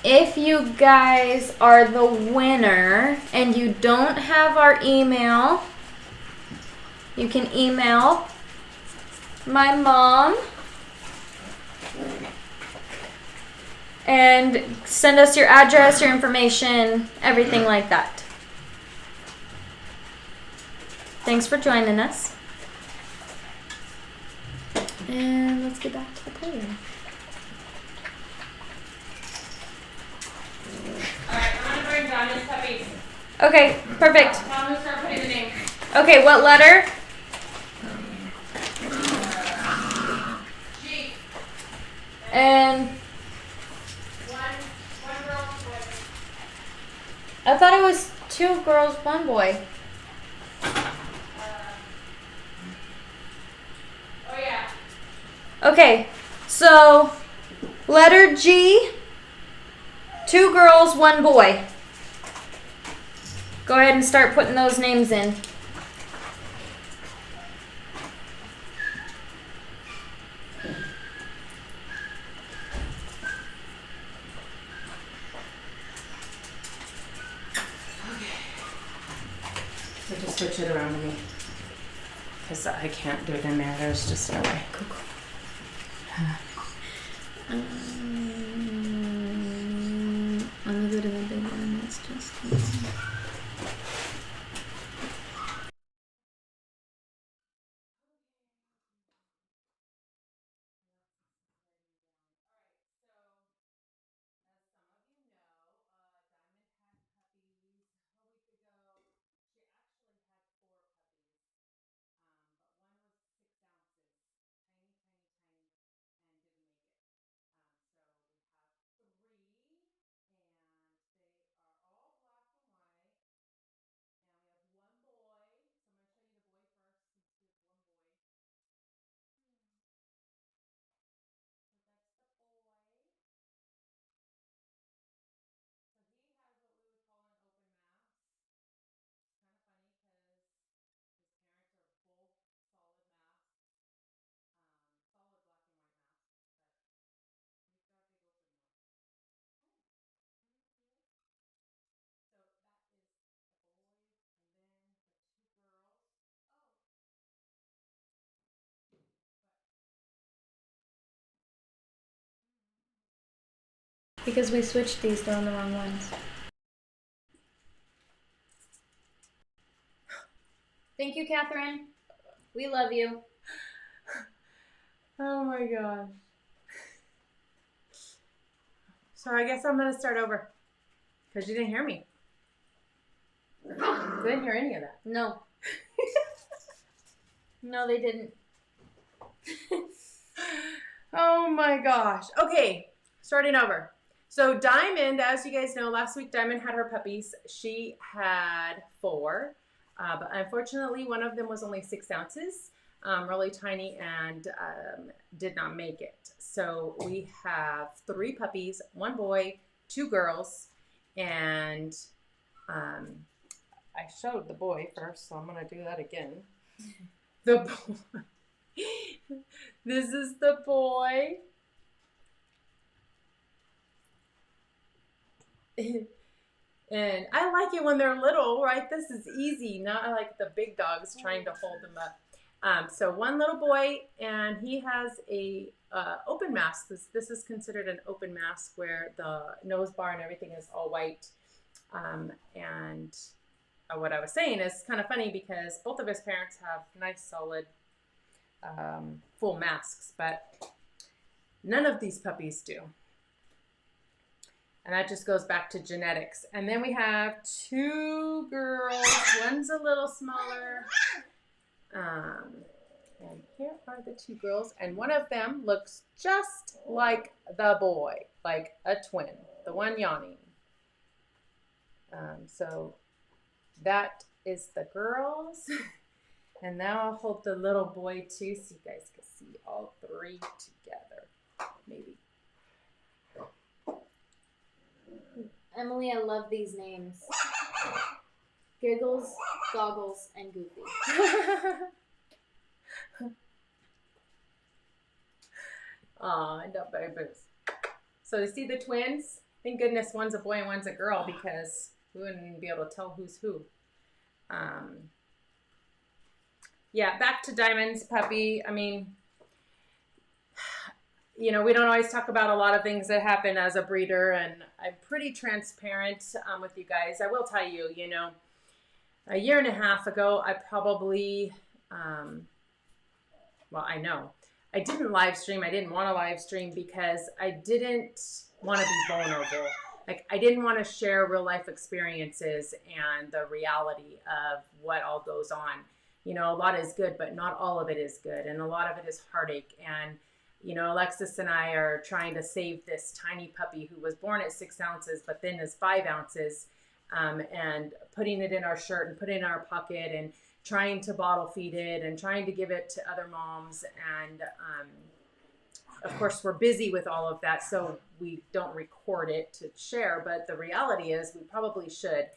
if you guys are the winner and you don't have our email, you can email my mom and send us your address, your information, everything like that. Thanks for joining us. And let's get back to the playing. Alright, I'm going to bring down his puppies. Okay, perfect. Now I'm going to start putting the name. Okay, what letter? G. And I thought it was 2 girls, 1 boy. Oh yeah. Okay, so letter G, 2 girls, 1 boy. Go ahead and start putting those names in. So just switch it around to me. Because I can't do it in there. There's just no way. Cool. Let me go to the big one. It's just. Because we switched these, they're on the wrong ones. Thank you, Catherine. We love you. Oh my gosh. So I guess I'm going to start over. Because you didn't hear me. I didn't hear any of that. No. No, they didn't. Oh my gosh. Okay, starting over. So Diamond, as you guys know, last week Diamond had her puppies. She had 4, but unfortunately one of them was only 6 ounces, really tiny, and did not make it. So we have 3 puppies, 1 boy, 2 girls, and I showed the boy first, so I'm going to do that again. The boy. This is the boy. And I like it when they're little, right? This is easy, not like the big dogs trying to hold them up. So one little boy, and he has a open mask. This is considered an open mask where the nose bar and everything is all white. And what I was saying is kind of funny because both of his parents have nice, solid, full masks, but none of these puppies do. And that just goes back to genetics. And then we have 2 girls. One's a little smaller. And here are the 2 girls. And one of them looks just like the boy, like a twin, the one yawning. So that is the girls. And now I'll hold the little boy too so you guys can see all 3 together. Maybe. Emily, I love these names. Giggles, Goggles, and Goofy. Aw, no babies. So you see the twins? Thank goodness one's a boy and one's a girl because we wouldn't be able to tell who's who. Yeah, back to Diamond's puppy. I mean, you know, we don't always talk about a lot of things that happen as a breeder, and I'm pretty transparent with you guys. I will tell you, you know, a year and a half ago, I probably, well, I know, I didn't live stream. I didn't want to live stream because I didn't want to be vulnerable. Like, I didn't want to share real life experiences and the reality of what all goes on. You know, a lot is good, but not all of it is good. And a lot of it is heartache. And, you know, Alexis and I are trying to save this tiny puppy who was born at 6 ounces, but then is 5 ounces. and putting it in our shirt and putting it in our pocket and trying to bottle feed it and trying to give it to other moms. And of course, we're busy with all of that, so we don't record it to share. But the reality is we probably should,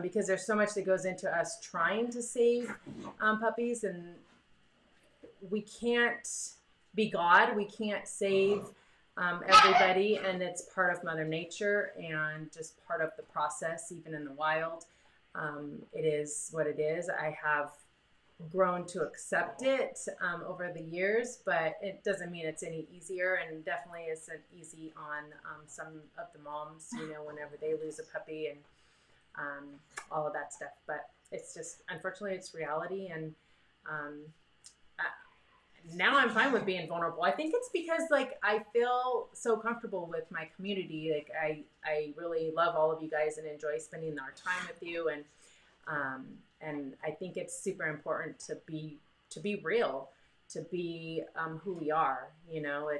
because there's so much that goes into us trying to save puppies. And we can't be God. We can't save everybody. And it's part of Mother Nature and just part of the process, even in the wild. It is what it is. I have grown to accept it over the years, but it doesn't mean it's any easier, and definitely isn't easy on some of the moms, you know, whenever they lose a puppy and all of that stuff. But it's just, unfortunately, it's reality. And now I'm fine with being vulnerable. I think it's because, like, I feel so comfortable with my community. Like, I really love all of you guys and enjoy spending our time with you. And I think it's super important to be real, to be who we are. You know,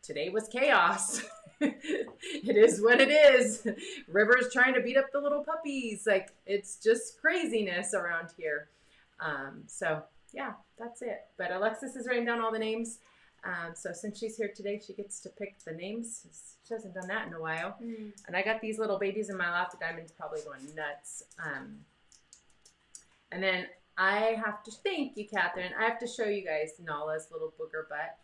today was chaos. It is what it is. River's trying to beat up the little puppies. Like, it's just craziness around here. So yeah, that's it. But Alexis is writing down all the names. So since she's here today, she gets to pick the names. She hasn't done that in a while. And I got these little babies in my lap. The Diamond's probably going nuts. And then I have to, thank you, Catherine. I have to show you guys Nala's little booger butt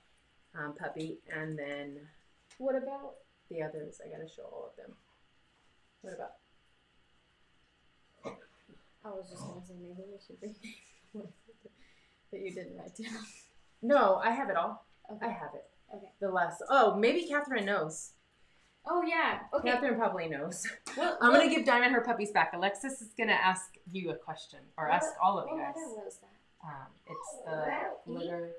puppy. And then What about? the others? I got to show all of them. What about? I was just gonna say maybe we should bring that you didn't write down. No, I have it all. Okay. I have it. Okay. The last. Oh, maybe Catherine knows. Oh yeah. Okay. Catherine probably knows. What, I'm going to give Diamond her puppies back. Alexis is going to ask you a question, or ask all of you guys. What was that? It's the litter.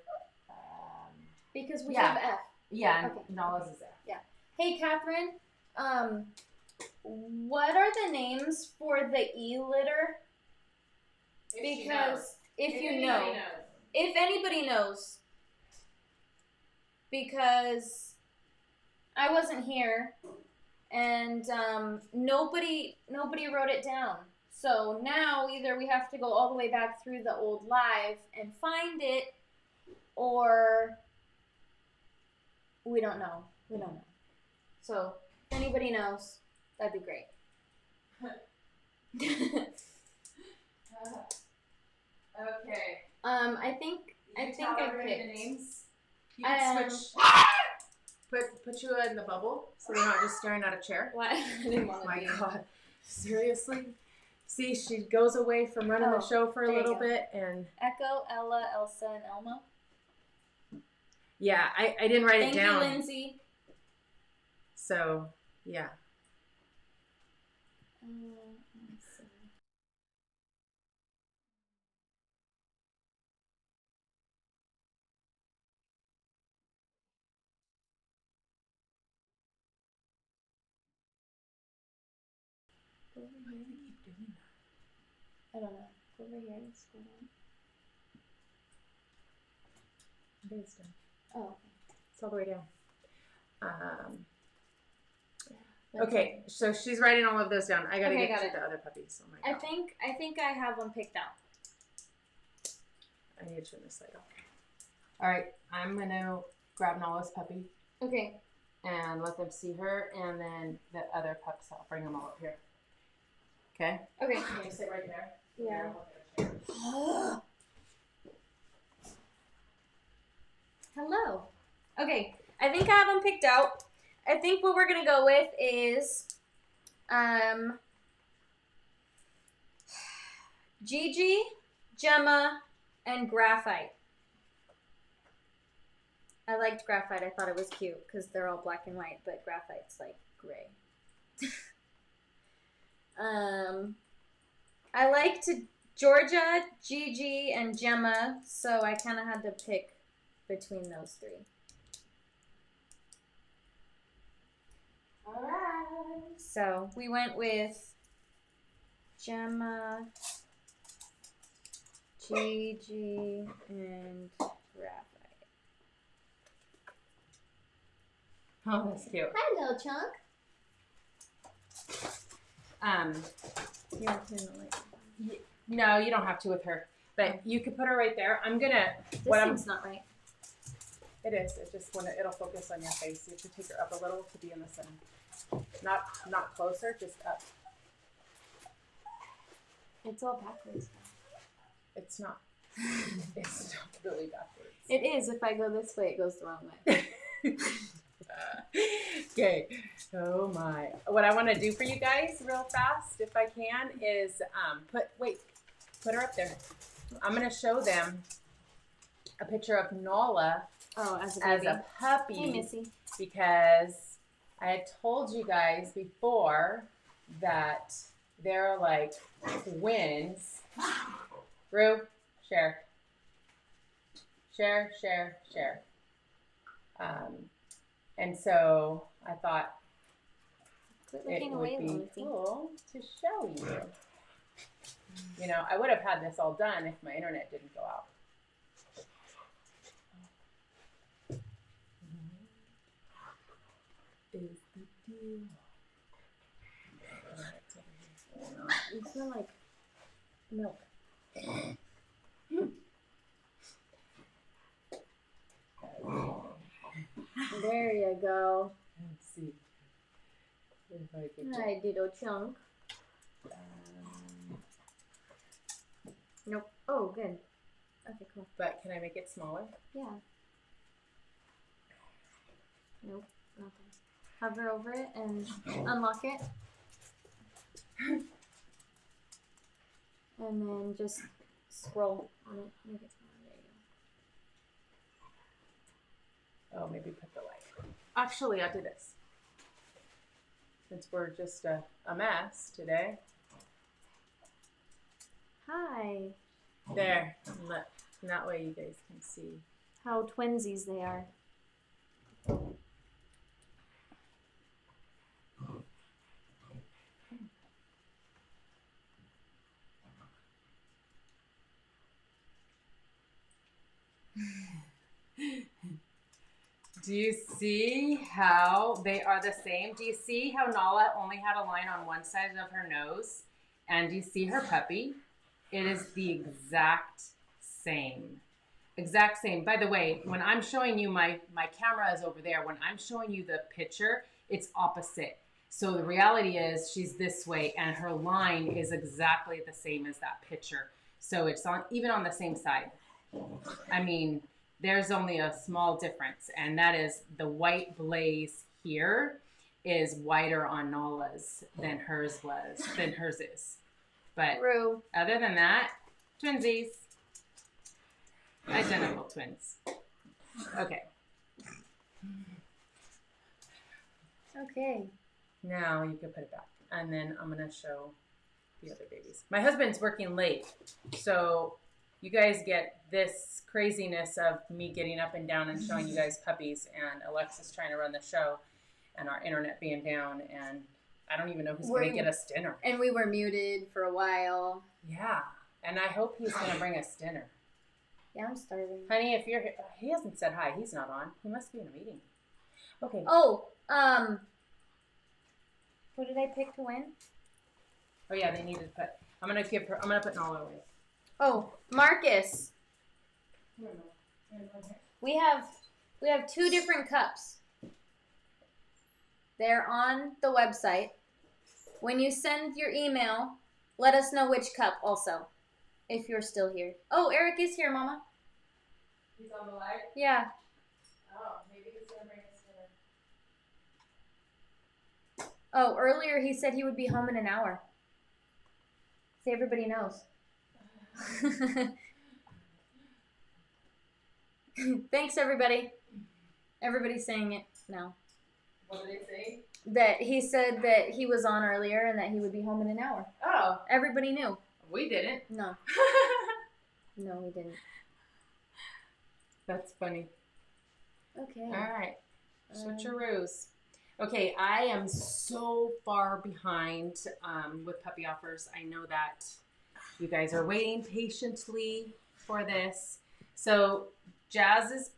Because we Yeah. have F. Yeah, Okay. Nala's is there. Yeah. Hey, Catherine. What are the names for the E litter? Because if anybody knows, because I wasn't here, and nobody wrote it down. So now either we have to go all the way back through the old live and find it, or we don't know. We don't know. So if anybody knows, that'd be great. Okay. I think I picked the names. You can switch. Put you in the bubble so they're not just staring at a chair. What? I didn't want to. My God, seriously? See, she goes away from running the show for a little bit, and Echo, Ella, Elsa, and Elmo. yeah, I didn't write it down. Thank you, Lindsay. So yeah. Let's see. Why do they keep doing that? I don't know. Go over here and scroll down. It is done. Oh, okay. It's all the way down. Okay, so she's writing all of those down. I gotta get to the other puppies. Oh my God. I think I have them picked out. I need to turn this light off. All right, I'm gonna grab Nala's puppy Okay. and let them see her, and then the other pups, I'll bring them all up here. Okay? Okay. I'm gonna sit right there. Yeah. Hello. Okay, I think I have them picked out. I think what we're gonna go with is, Gigi, Gemma, and Graphite. I liked Graphite. I thought it was cute because they're all black and white, but Graphite's like gray. I liked Georgia, Gigi, and Gemma, so I kind of had to pick between those three. Alright. So we went with Gemma, Gigi, and Graphite. Oh, that's cute. Hi, little chunk. You want to know, like, No, you don't have to with her, but you could put her right there. I'm gonna. this What seems not right. It is. It just when it'll focus on your face. You have to take her up a little to be in the center. Not closer, just up. It's all backwards. It's not. It's not really backwards. It is. If I go this way, it goes the wrong way. Okay. Oh my. What I want to do for you guys real fast, if I can, is put her up there. I'm going to show them a picture of Nala As a as baby. a puppy. Hey, Missy. Because I had told you guys before that they're like twins. Rue, share. Share. And so I thought Quit it looking away, would be Missy. cool to show you. You know, I would have had this all done if my internet didn't go out. Is the deal. You smell like milk. There you go. Let's see. If I can Hi, Dido Chunk. Nope. Oh, good. Okay, cool. But can I make it smaller? Yeah. Nope. Nothing. Hover over it and unlock it. And then just scroll on it. Make it smaller. There you go. Oh, maybe put the light. Actually, I'll do this. Since we're just a mess today. Hi. There. Look. And that way you guys can see. How twinsies they are. Do you see how they are the same? Do you see how Nala only had a line on one side of her nose? And do you see her puppy? It is the exact same. Exact same. By the way, when I'm showing you, my camera is over there. When I'm showing you the picture, it's opposite. So the reality is she's this way and her line is exactly the same as that picture. So it's even on the same side. I mean, there's only a small difference, and that is the white blaze here is whiter on Nala's than hers is. But Rue. other than that, twinsies. Identical twins. Okay. Okay. Now you can put it back. And then I'm going to show the other babies. My husband's working late, so you guys get this craziness of me getting up and down and showing you guys puppies, and Alexis trying to run the show, and our internet being down, and I don't even know who's going to get us dinner. And we were muted for a while. Yeah, and I hope he's going to bring us dinner. Yeah, I'm starving. Honey, if you're, he hasn't said hi. He's not on. He must be in a meeting. Okay. Oh, who did I pick to win? Oh yeah, they needed to put. I'm gonna put Nala away. Oh, Marcus. We have two different cups. They're on the website. When you send your email, let us know which cup also, if you're still here. Oh, Eric is here, Mama. He's on the live? Yeah. Oh, maybe he's gonna bring us dinner. Oh, earlier he said he would be home in an hour. See, everybody knows. Thanks, everybody. Everybody's saying it now. What did they say? That he said that he was on earlier and that he would be home in an hour. Oh. Everybody knew. We didn't. No. No, we didn't. That's funny. Okay. All right. Switcheroos. Okay, I am so far behind with puppy offers. I know that you guys are waiting patiently for this. So Jazz's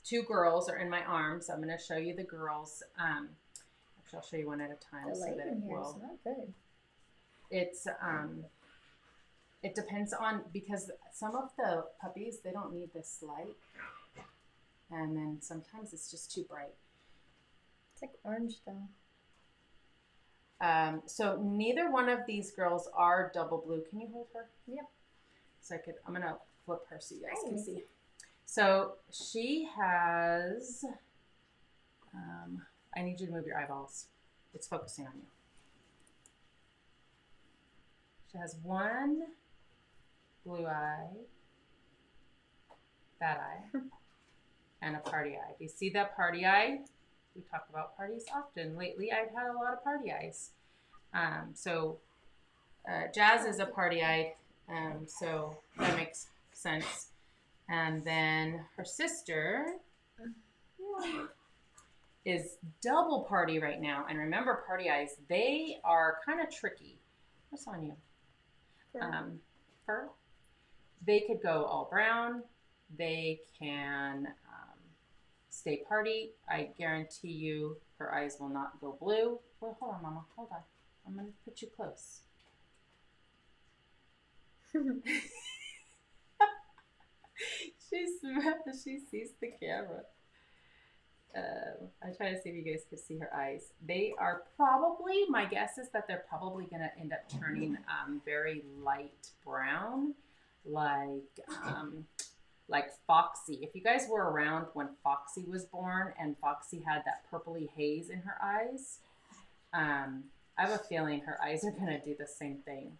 two girls are in my arms. I'm going to show you the girls. Actually, I'll show you one at a time The so light that in it here is will. not good. It's it depends on, because some of the puppies, they don't need this light, and then sometimes it's just too bright. It's like orange though. So neither one of these girls are double blue. Can you hold her? Yep. So I'm gonna flip her so you guys can see. So she has, I need you to move your eyeballs. It's focusing on you. She has one blue eye, that eye, and a party eye. Do you see that party eye? We talk about parties often. Lately, I've had a lot of party eyes. Jazz is a party eye, so that makes sense. And then her sister is double party right now. And remember, party eyes, they are kind of tricky. What's on you? Fur. They could go all brown. They can stay party. I guarantee you her eyes will not go blue. Well, hold on, Mama. Hold on. I'm going to put you close. She sees the camera. I try to see if you guys could see her eyes. They are probably, my guess is that they're probably going to end up turning very light brown, like Foxy. If you guys were around when Foxy was born and Foxy had that purpley haze in her eyes, I have a feeling her eyes are going to do the same thing.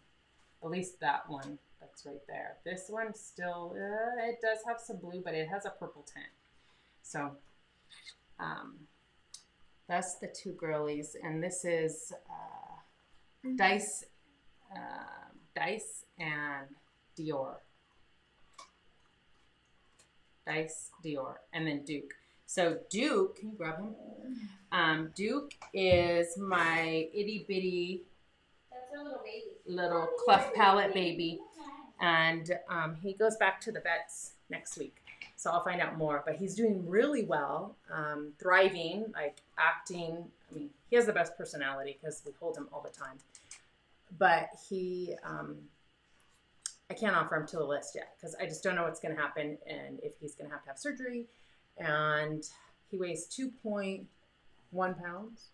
At least that one that's right there. This one still, it does have some blue, but it has a purple tint. So that's the two girlies, and this is Dice and Dior. Dice, Dior, and then Duke. So Duke, can you grab him? Duke is my itty bitty little cleft palate baby, and he goes back to the vets next week. So I'll find out more, but he's doing really well, thriving, like acting. I mean, he has the best personality because we hold him all the time. But I can't offer him to the list yet because I just don't know what's going to happen and if he's going to have surgery. And he weighs 2.1 pounds.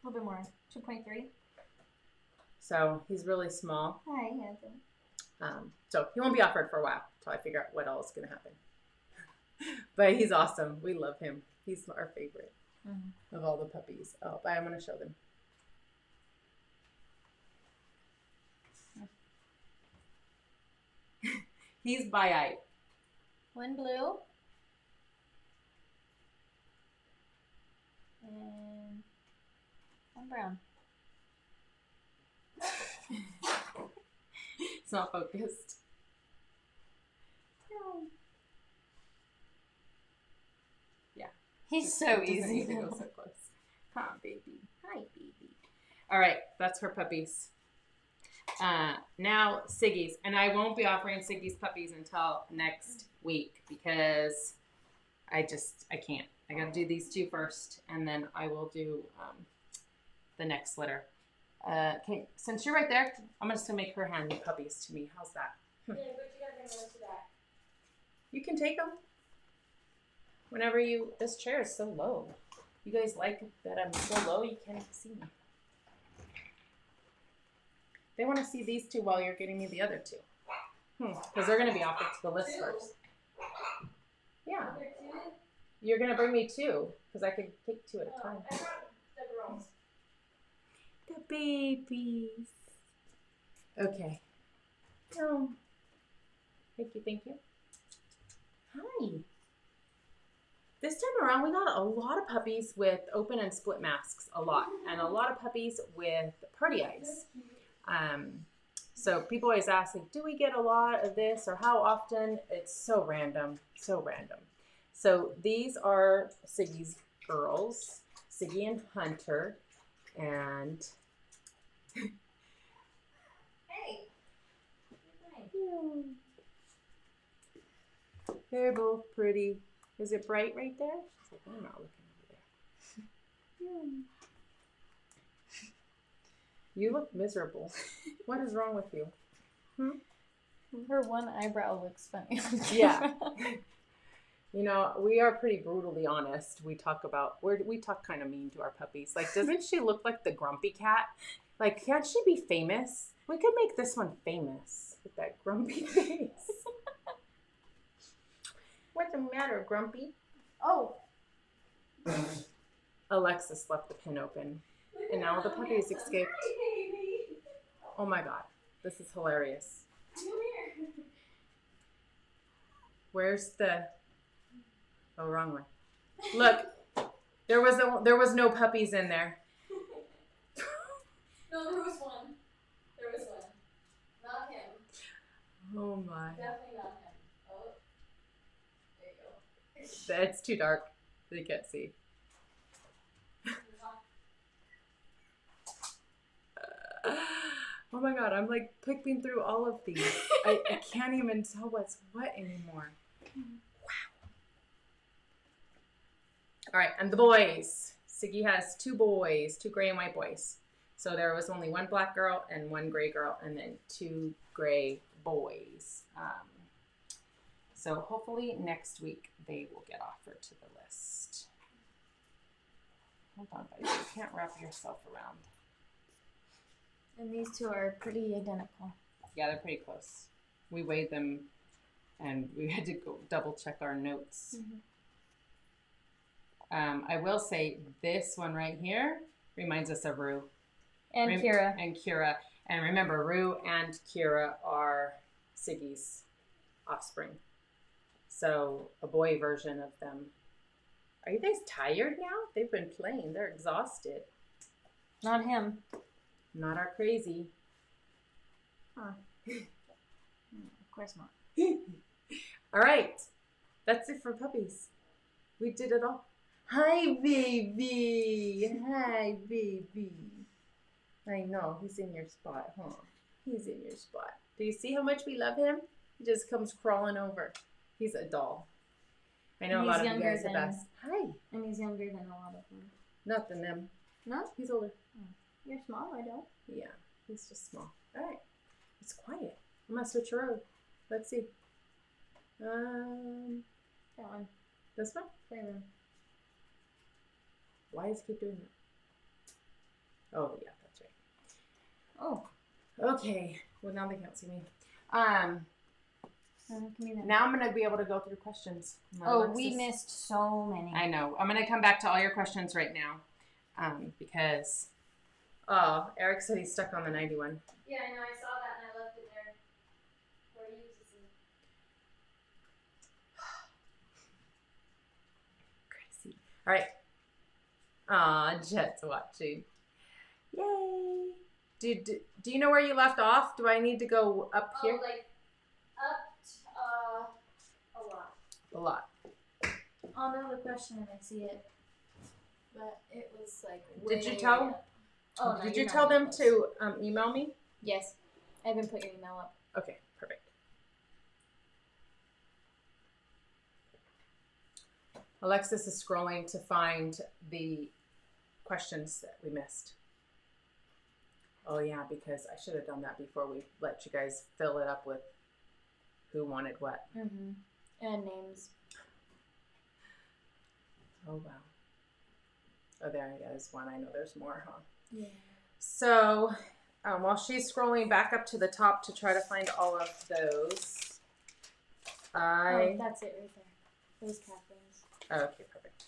A little bit more, 2.3. So he's really small. Hi, so he won't be offered for a while until I figure out what else is going to happen. But he's awesome. We love him. He's our favorite of all the puppies. Oh, but I'm going to show them. He's bi-eyed. One blue. And one brown. It's not focused. Yeah. He's so easy. Need to go so close. Hi, baby. Hi, baby. All right, that's for puppies. Now Siggy's, and I won't be offering Siggy's puppies until next week because I can't. I got to do these two first, and then I will do the next litter. Okay, since you're right there, I'm just gonna make her hand the puppies to me. How's that? Yeah, but you gotta bring those to that. You can take them whenever you. This chair is so low. You guys like that I'm so low you can't see me. They want to see these two while you're getting me the other two. Because they're going to be offered to the list first. Yeah. You're going to bring me two because I could take two at a time. I brought the girls. The babies. Okay. Oh. Thank you. Hi. This time around, we got a lot of puppies with open and split masks. A lot. And a lot of puppies with party eyes. So people always ask, like, do we get a lot of this or how often? It's so random. So these are Siggy's girls, Siggy and Hunter, and Hey. They're both pretty. Is it bright right there? She's like, I'm not looking over there. You look miserable. What is wrong with you? Her one eyebrow looks funny. Yeah. You know, we are pretty brutally honest. We talk kind of mean to our puppies. Like, doesn't she look like the grumpy cat? Like, can't she be famous? We could make this one famous with that grumpy face. What's the matter, Grumpy? Oh. Alexis left the pen open, and now the puppies escaped. Oh my god, this is hilarious. Come here. Where's the... Oh, wrong one. Look, there was no puppies in there. No, there was one. There was one. Not him. Oh my. Definitely not him. Oh. There you go. It's too dark. They can't see. Oh my god, I'm like picking through all of these. I can't even tell what's what anymore. Wow. All right, and the boys. Siggy has 2 boys, 2 gray and white boys. So there was only 1 black girl and 1 gray girl, and then 2 gray boys. So hopefully next week they will get offered to the list. Hold on, buddy. You can't wrap yourself around. And these 2 are pretty identical. Yeah, they're pretty close. We weighed them, and we had to go double check our notes. I will say this one right here reminds us of Rue. And Kira. And Kira. And remember, Rue and Kira are Siggy's offspring. So a boy version of them. Are you guys tired now? They've been playing. They're exhausted. Not him. Not our crazy. Huh. Of course not. All right. That's it for puppies. We did it all. Hi, baby. Hi, baby. I know. He's in your spot, huh? He's in your spot. Do you see how much we love him? He just comes crawling over. He's a doll. I know a lot of you guys have asked. Hi. And he's younger than a lot of them. Not than them. No? He's older. Oh. You're small, I don't. Yeah, he's just small. All right. It's quiet. I'm going to switch around. Let's see. That one. This one? Playroom. Why does he keep doing that? Oh, yeah, that's right. Oh. Okay. Well, now they can't see me. Now I'm going to be able to go through questions. We missed so many. I know. I'm going to come back to all your questions right now because, Eric said he's stuck on the 91. Yeah, I know. I saw that and I left it there for you to see. Crazy. All right. Aw, Jet's watching. Yay. Do you know where you left off? Do I need to go up here? Like up a lot. A lot. I'll know the question when I see it. But it was like Did you tell? Oh, no, Did you tell them to email me? Yes. I haven't put your email up. Okay, perfect. Alexis is scrolling to find the questions that we missed. Oh yeah, because I should have done that before we let you guys fill it up with who wanted what. Mm-hmm. And names. Oh wow. Oh, there is one. I know there's more, huh? Yeah. So, while she's scrolling back up to the top to try to find all of those, Oh, that's it right there. Those Catherine's. Oh, okay, perfect.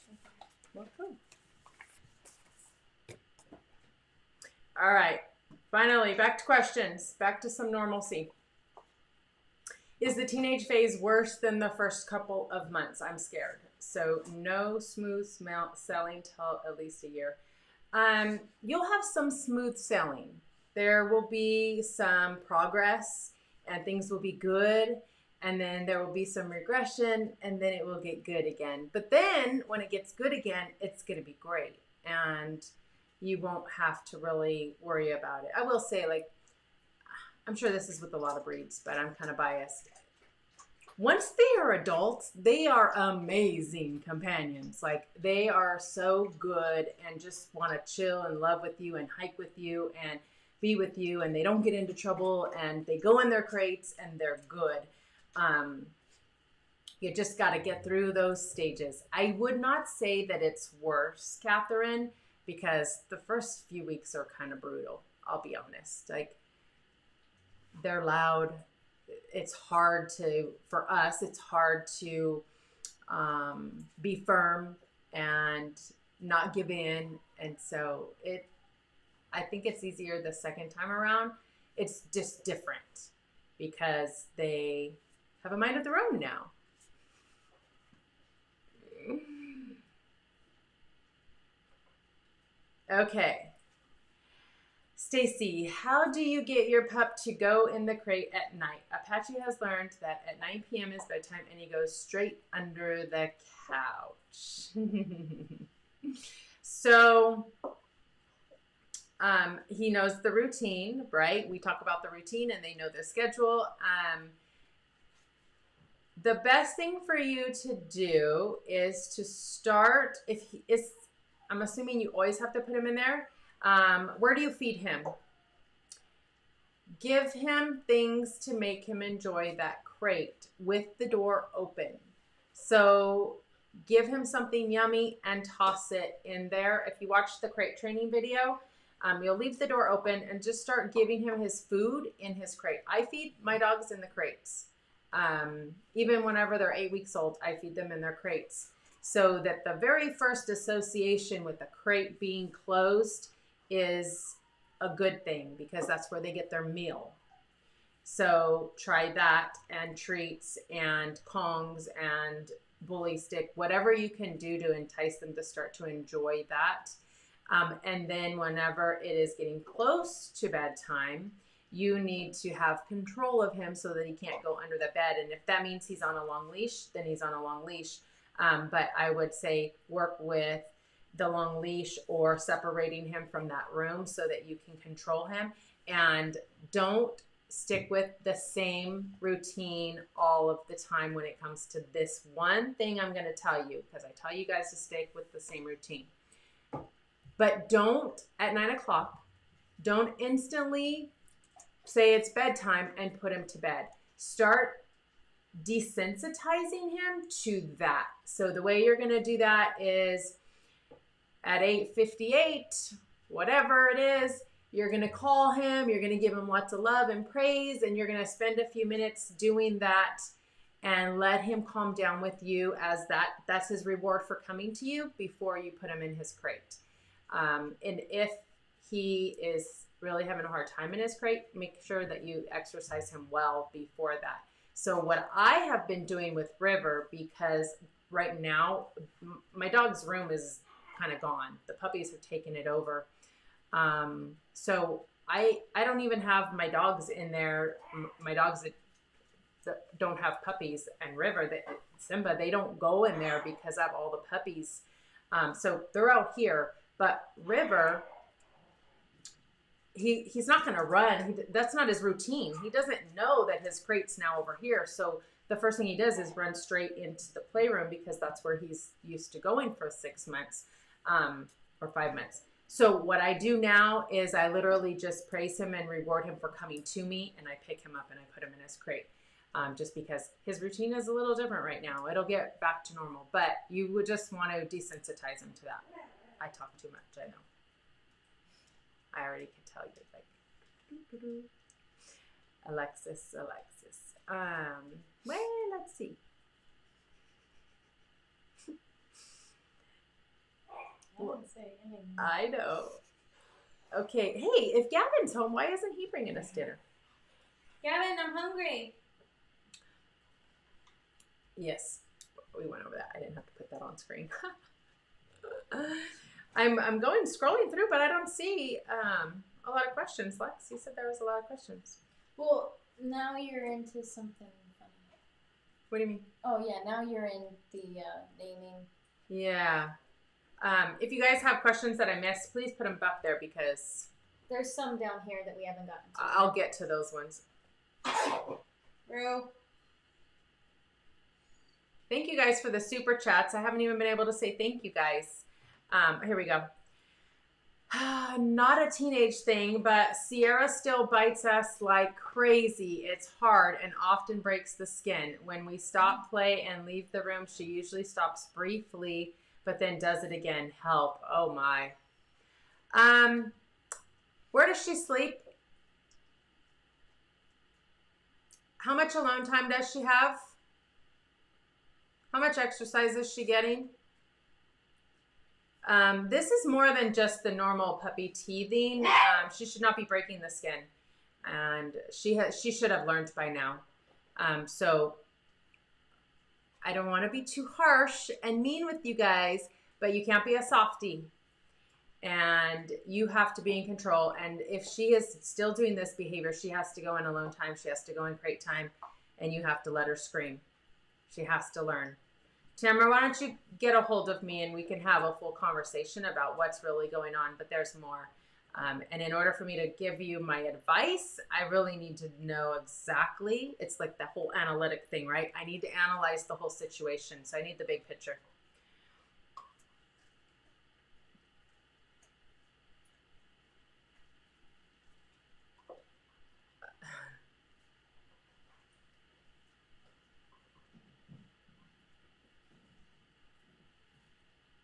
Well, cool. All right. Finally, back to questions. Back to some normalcy. Is the teenage phase worse than the first couple of months? I'm scared. So no smooth sailing till at least a year. You'll have some smooth sailing. There will be some progress and things will be good. And then there will be some regression and then it will get good again. But then when it gets good again, it's going to be great. And you won't have to really worry about it. I will say, like, I'm sure this is with a lot of breeds, but I'm kind of biased. Once they are adults, they are amazing companions. Like, they are so good and just want to chill and love with you and hike with you. And be with you and they don't get into trouble and they go in their crates and they're good. You just got to get through those stages. I would not say that it's worse, Catherine, because the first few weeks are kind of brutal. I'll be honest. Like, they're loud. It's hard for us, it's hard to be firm and not give in. And so I think it's easier the second time around. It's just different because they have a mind of their own now. Okay. Stacy, how do you get your pup to go in the crate at night? Apache has learned that at 9 p.m. is bedtime and he goes straight under the couch. So he knows the routine, right? We talk about the routine and they know the schedule. The best thing for you to do is to start, I'm assuming you always have to put him in there. Where do you feed him? Give him things to make him enjoy that crate with the door open. So give him something yummy and toss it in there. If you watch the crate training video, you'll leave the door open and just start giving him his food in his crate. I feed my dogs in the crates. Even whenever they're 8 weeks old, I feed them in their crates. So that the very first association with the crate being closed is a good thing because that's where they get their meal. So try that, and treats and Kongs and bully stick, whatever you can do to entice them to start to enjoy that. And then whenever it is getting close to bedtime, you need to have control of him so that he can't go under the bed. And if that means he's on a long leash, then he's on a long leash. But I would say work with the long leash or separating him from that room so that you can control him. And don't stick with the same routine all of the time when it comes to this one thing I'm going to tell you, because I tell you guys to stick with the same routine. But don't, at 9 o'clock, don't instantly say it's bedtime and put him to bed. Start desensitizing him to that. So the way you're going to do that is at 8:58, whatever it is, you're going to call him, you're going to give him lots of love and praise, and you're going to spend a few minutes doing that and let him calm down with you, as that's his reward for coming to you before you put him in his crate. And if he is really having a hard time in his crate, make sure that you exercise him well before that. So what I have been doing with River, because right now my dog's room is kind of gone. The puppies have taken it over. So I don't even have my dogs in there. My dogs that don't have puppies, and River, Simba, they don't go in there because I have all the puppies. So they're out here. But River, he's not going to run. That's not his routine. He doesn't know that his crate's now over here. So the first thing he does is run straight into the playroom because that's where he's used to going for 6 months or 5 months. So what I do now is I literally just praise him and reward him for coming to me, and I pick him up and I put him in his crate. Just because his routine is a little different right now. It'll get back to normal, but you would just want to desensitize him to that. I talk too much, I know. I already can tell you, like, Alexis. Well, let's see. I didn't say anything. I know. Okay, hey, if Gavin's home, why isn't he bringing us dinner? Gavin, I'm hungry. Yes, we went over that. I didn't have to put that on screen. I'm going scrolling through, but I don't see a lot of questions. Lex, you said there was a lot of questions. Well, now you're into something funny. What do you mean? Oh yeah, now you're in the naming. Yeah. If you guys have questions that I missed, please put them up there because there's some down here that we haven't gotten to. I'll get to those ones. Rue. Thank you guys for the super chats. I haven't even been able to say thank you guys. Here we go. Not a teenage thing, but Sierra still bites us like crazy. It's hard and often breaks the skin. When we stop play and leave the room, she usually stops briefly, but then does it again. Help. Oh my. Where does she sleep? How much alone time does she have? How much exercise is she getting? This is more than just the normal puppy teething. She should not be breaking the skin, and she should have learned by now. So I don't want to be too harsh and mean with you guys, but you can't be a softie, and you have to be in control. And if she is still doing this behavior, she has to go in alone time. She has to go in crate time, and you have to let her scream. She has to learn. Tamara, why don't you get a hold of me and we can have a full conversation about what's really going on, but there's more. And in order for me to give you my advice, I really need to know exactly. It's like the whole analytic thing, right? I need to analyze the whole situation. So I need the big picture.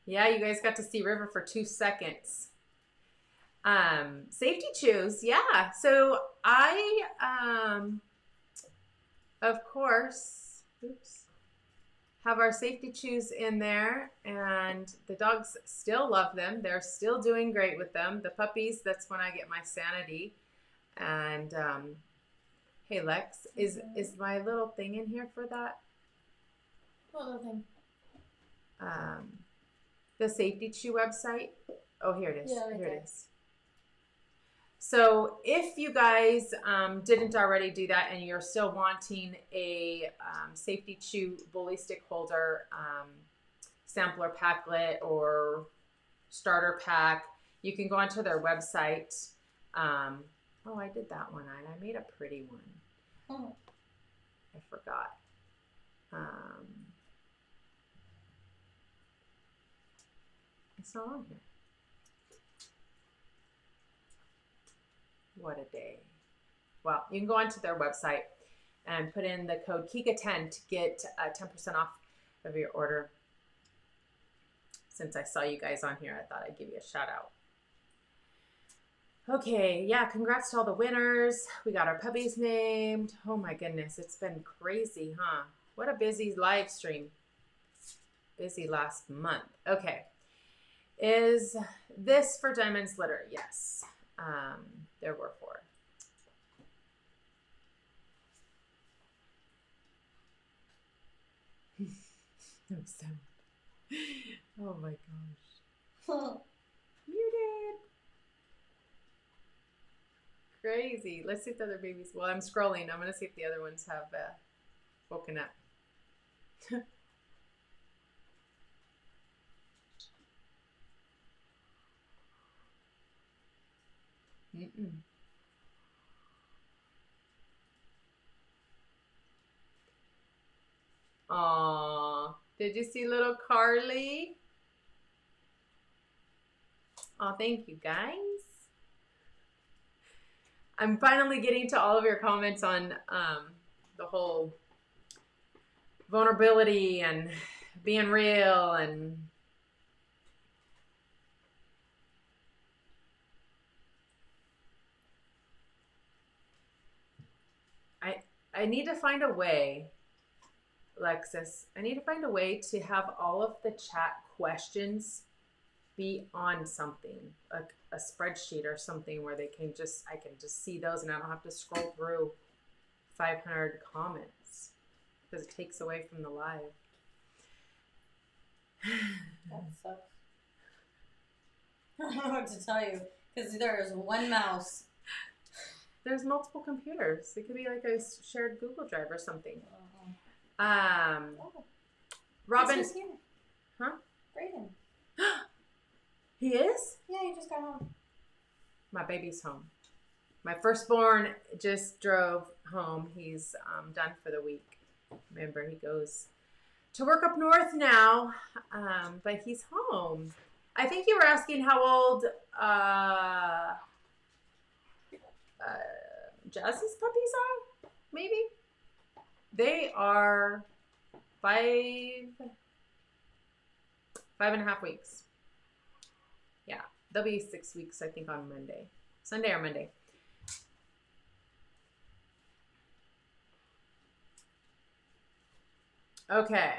Yeah, you guys got to see River for 2 seconds. Safety chews, yeah. So I, of course, have our safety chews in there, and the dogs still love them. They're still doing great with them. The puppies, that's when I get my sanity. And hey, Lex, is my little thing in here for that? What little thing? The safety chew website. Oh, here it is. Yeah, right here there. it is. So if you guys didn't already do that and you're still wanting a safety chew bully stick holder sampler packlet or starter pack, you can go onto their website. Oh, I did that one. I made a pretty one. Oh. I forgot. It's not on here. What a day. Well, you can go onto their website and put in the code KIKA10 to get 10% off of your order. Since I saw you guys on here, I thought I'd give you a shout out. Okay, yeah, congrats to all the winners. We got our puppies named. Oh my goodness, it's been crazy, huh? What a busy live stream. Busy last month. Okay. Is this for Diamond's litter? Yes. There were 4. No sound. Oh my gosh. Muted. Crazy. Let's see if the other babies. Well, I'm scrolling. I'm going to see if the other ones have woken up. Aw, did you see little Carly? Oh, thank you guys. I'm finally getting to all of your comments on the whole vulnerability and being real and I need to find a way, Lexus, I need to find a way to have all of the chat questions be on something, like a spreadsheet or something where I can just see those and I don't have to scroll through 500 comments because it takes away from the live. That sucks. I don't know what to tell you because there is one mouse. There's multiple computers. It could be like a shared Google Drive or something. Robin. He's here. Huh? Brayden. He is? Yeah, he just got home. My baby's home. My firstborn just drove home. He's done for the week. Remember, he goes to work up north now, but he's home. I think you were asking how old Jazz's puppies are, maybe. They are 5.5 weeks. Yeah, they'll be 6 weeks, I think, on Monday. Sunday or Monday. Okay.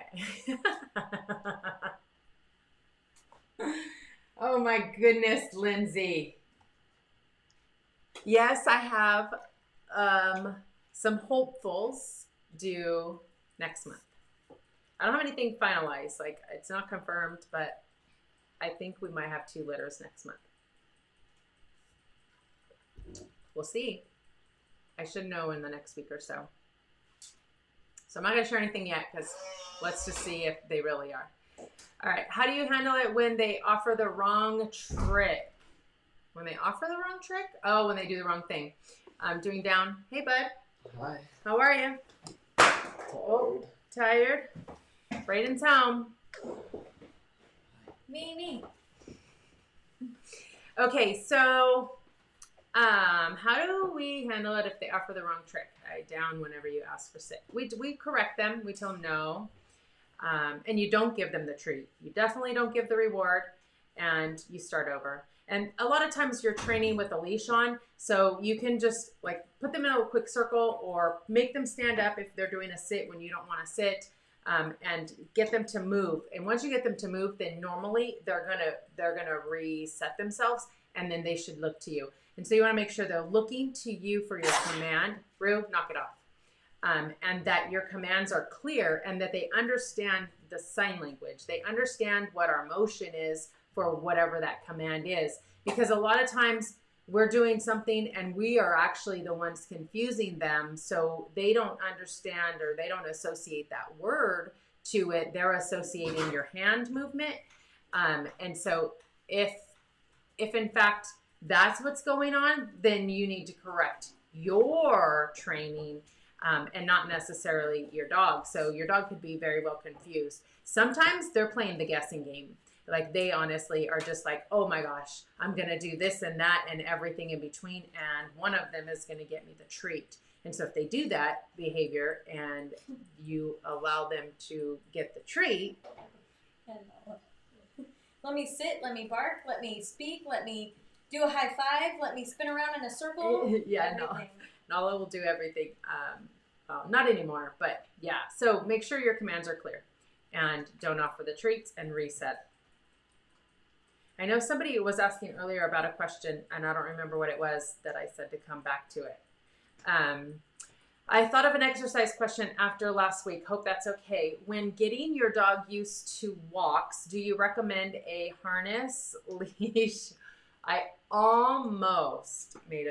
Oh my goodness, Lindsay. Yes, I have some hopefuls due next month. I don't have anything finalized. Like, it's not confirmed, but I think we might have 2 litters next month. We'll see. I should know in the next week or so. So I'm not going to share anything yet because let's just see if they really are. All right. How do you handle it when they offer the wrong trick? When they offer the wrong trick? Oh, when they do the wrong thing. I'm doing down. Hey, bud. Hi. How are you? Oh, tired? Brayden's home. Me. Okay, so how do we handle it if they offer the wrong trick? Down whenever you ask for sit. We correct them. We tell them no. And you don't give them the treat. You definitely don't give the reward, and you start over. And a lot of times you're training with a leash on, so you can just like put them in a quick circle or make them stand up if they're doing a sit when you don't want to sit, and get them to move. And once you get them to move, then normally they're gonna reset themselves, and then they should look to you. And so you want to make sure they're looking to you for your command. Rue, knock it off. And that your commands are clear and that they understand the sign language. They understand what our motion is for whatever that command is. Because a lot of times we're doing something and we are actually the ones confusing them. So they don't understand or they don't associate that word to it. They're associating your hand movement. And so if in fact that's what's going on, then you need to correct your training and not necessarily your dog. So your dog could be very well confused. Sometimes they're playing the guessing game. Like they honestly are just like, oh my gosh, I'm going to do this and that and everything in between. And one of them is going to get me the treat. And so if they do that behavior and you allow them to get the treat. Let me sit, let me bark, let me speak, let me do a high five, let me spin around in a circle. Yeah, everything. Nala will do everything. Not anymore, but yeah. So make sure your commands are clear and don't offer the treats and reset. I know somebody was asking earlier about a question, and I don't remember what it was that I said to come back to it. I thought of an exercise question after last week. Hope that's okay. When getting your dog used to walks, do you recommend a harness, leash? I almost made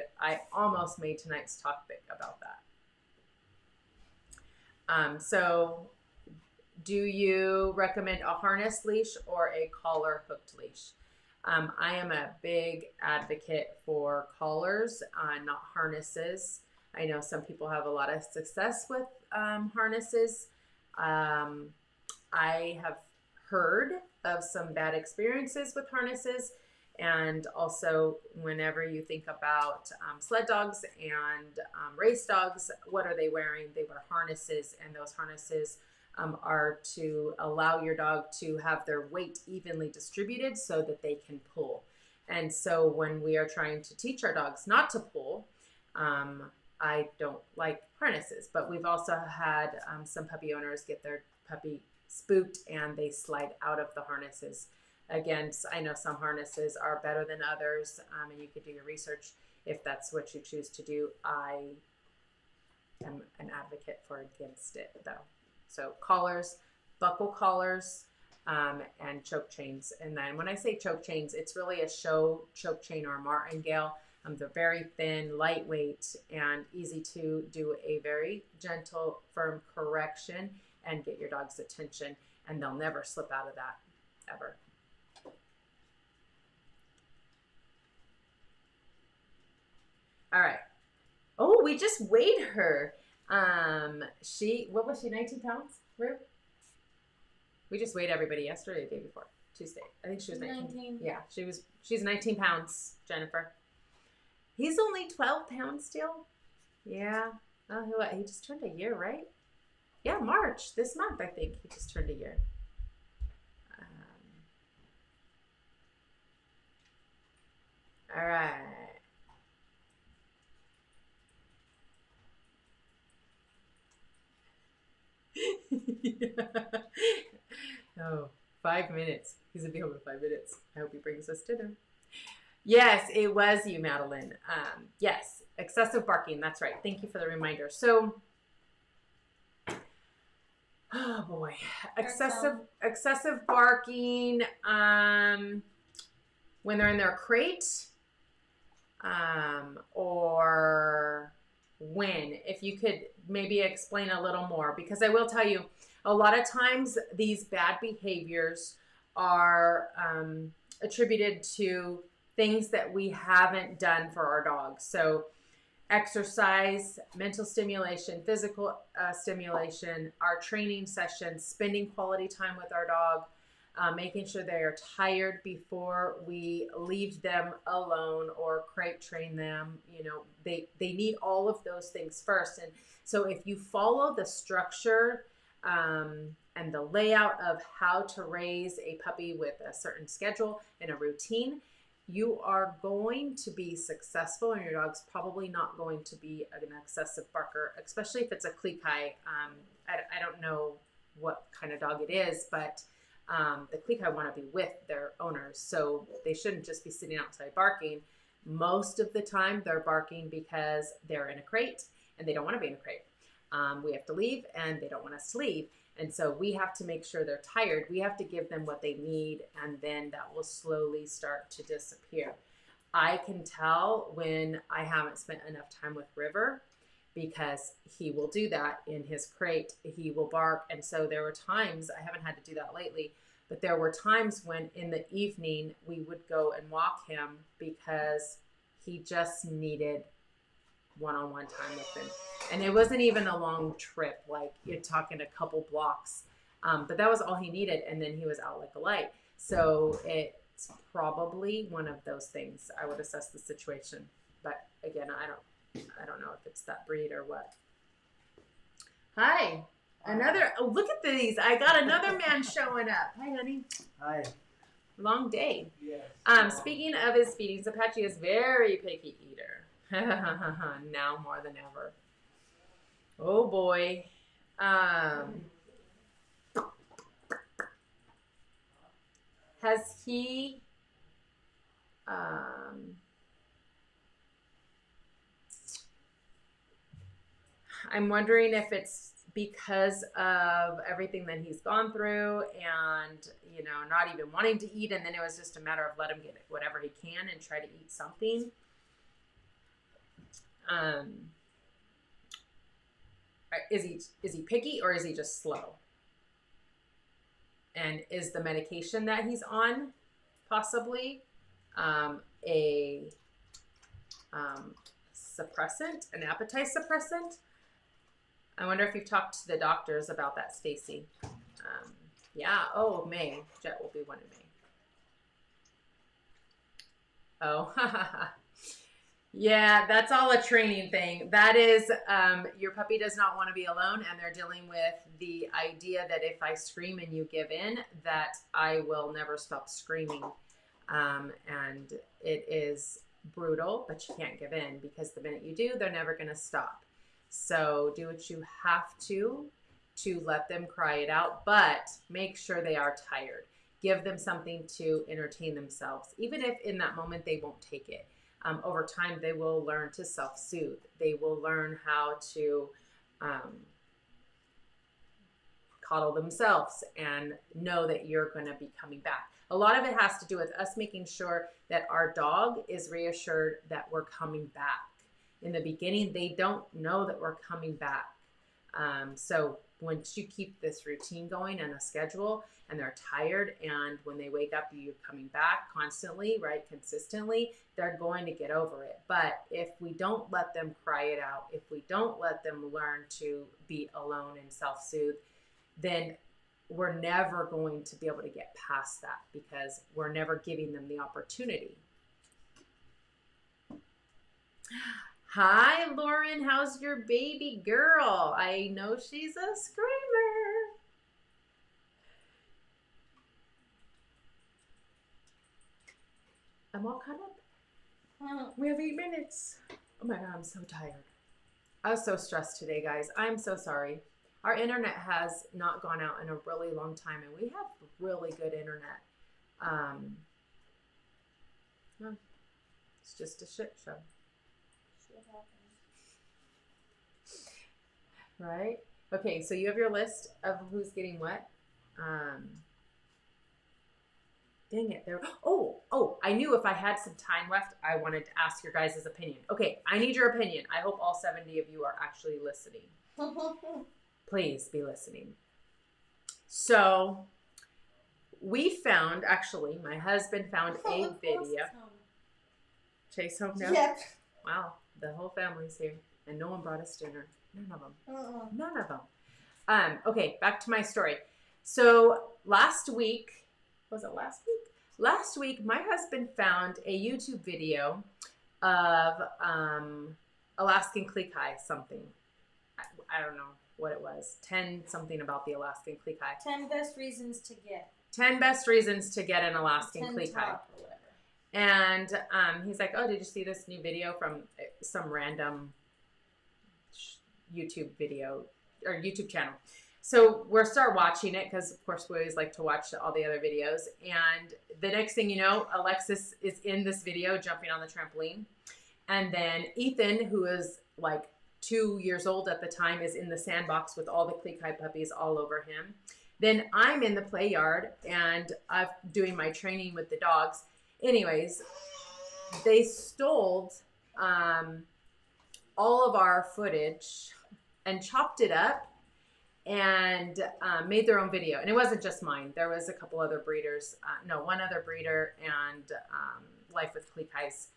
tonight's topic about that. So do you recommend a harness leash or a collar hooked leash? I am a big advocate for collars, not harnesses. I know some people have a lot of success with harnesses. I have heard of some bad experiences with harnesses. And also, whenever you think about sled dogs and race dogs, what are they wearing? They wear harnesses, and those harnesses are to allow your dog to have their weight evenly distributed so that they can pull. And so when we are trying to teach our dogs not to pull, I don't like harnesses. But we've also had some puppy owners get their puppy spooked and they slide out of the harnesses. Again, I know some harnesses are better than others, and you could do your research if that's what you choose to do. I am an advocate for against it, though. So collars, buckle collars, and choke chains. And then when I say choke chains, it's really a show choke chain or a martingale. They're very thin, lightweight, and easy to do a very gentle, firm correction and get your dog's attention, and they'll never slip out of that, ever. All right. Oh, we just weighed her. What was she, 19 pounds, Rue? We just weighed everybody yesterday, the day before. Tuesday. I think she was 19. 19. Yeah, she's 19 pounds, Jennifer. He's only 12 pounds still. Yeah. Oh, he just turned a year, right? Yeah, March. This month, I think. He just turned a year. All right. Oh, 5 minutes. He's gonna be home in 5 minutes. I hope he brings us dinner. Yes, it was you, Madeline. Yes, excessive barking. That's right. Thank you for the reminder. So, oh boy, excessive barking. When they're in their crate, or when, if you could maybe explain a little more, because I will tell you, a lot of times these bad behaviors are attributed to things that we haven't done for our dogs. So exercise, mental stimulation, physical stimulation, our training sessions, spending quality time with our dog, making sure they are tired before we leave them alone or crate train them. You know, they need all of those things first. And so if you follow the structure and the layout of how to raise a puppy with a certain schedule and a routine, you are going to be successful, and your dog's probably not going to be an excessive barker, especially if it's a Klee Kai. I don't know what kind of dog it is, but the Klee Kai want to be with their owners, so they shouldn't just be sitting outside barking. Most of the time, they're barking because they're in a crate, and they don't want to be in a crate. We have to leave, and they don't want us to leave. And so we have to make sure they're tired. We have to give them what they need, and then that will slowly start to disappear. I can tell when I haven't spent enough time with River, because he will do that in his crate. He will bark. And so there were times, I haven't had to do that lately, but there were times when in the evening we would go and walk him because he just needed one-on-one time with him. And it wasn't even a long trip, like you're talking a couple blocks, but that was all he needed, and then he was out like a light. So it's probably one of those things. I would assess the situation, but again, I don't know if it's that breed or what. Hi. Oh, look at these. I got another man showing up. Hi, honey. Hi. Long day. Yes. Speaking of his feedings, Apache is very picky eater. Now more than ever. Oh boy. Has he I'm wondering if it's because of everything that he's gone through and, you know, not even wanting to eat, and then it was just a matter of let him get whatever he can and try to eat something. Is he picky, or is he just slow? And is the medication that he's on possibly a suppressant, an appetite suppressant? I wonder if you've talked to the doctors about that, Stacy. Yeah. Oh, May. Jet will be one in May. Oh, yeah, that's all a training thing. That is, your puppy does not want to be alone, and they're dealing with the idea that if I scream and you give in, that I will never stop screaming. And it is brutal, but you can't give in, because the minute you do, they're never going to stop. So do what you have to let them cry it out, but make sure they are tired. Give them something to entertain themselves, even if in that moment they won't take it. Over time, they will learn to self-soothe. They will learn how to coddle themselves and know that you're going to be coming back. A lot of it has to do with us making sure that our dog is reassured that we're coming back. In the beginning, they don't know that we're coming back. So once you keep this routine going and a schedule, and they're tired, and when they wake up, you're coming back constantly, right, consistently, they're going to get over it. But if we don't let them cry it out, if we don't let them learn to be alone and self-soothe, then we're never going to be able to get past that because we're never giving them the opportunity. Hi, Lauren. How's your baby girl? I know she's a screamer. I'm all caught up. We have 8 minutes. Oh my God, I'm so tired. I was so stressed today, guys. I'm so sorry. Our internet has not gone out in a really long time, and we have really good internet. It's just a shit show. Shit happens. Right? Okay, so you have your list of who's getting what. Dang it. Oh, I knew if I had some time left, I wanted to ask your guys' opinion. Okay, I need your opinion. I hope all 70 of you are actually listening. Please be listening. So, we found, actually, my husband found a video. Chase home now? Yep. Wow, the whole family's here, and no one brought us dinner. None of them. None of them. Okay, back to my story. So, last week, was it last week? Last week, my husband found a YouTube video of Alaskan Klee Kai something. I don't know what it was. 10 something about the Alaskan Klee Kai. 10 best reasons to get. 10 best reasons to get an Alaskan Klee Kai. And he's like, oh, did you see this new video from some random YouTube video or YouTube channel? So we'll start watching it because, of course, we always like to watch all the other videos. And the next thing you know, Alexis is in this video jumping on the trampoline. And then Ethan, who is like 2 years old at the time, is in the sandbox with all the Klee Kai puppies all over him. Then I'm in the play yard and I'm doing my training with the dogs. Anyways, they stole all of our footage and chopped it up and made their own video. And it wasn't just mine. There was a couple other breeders. One other breeder and Life with Klee Kai's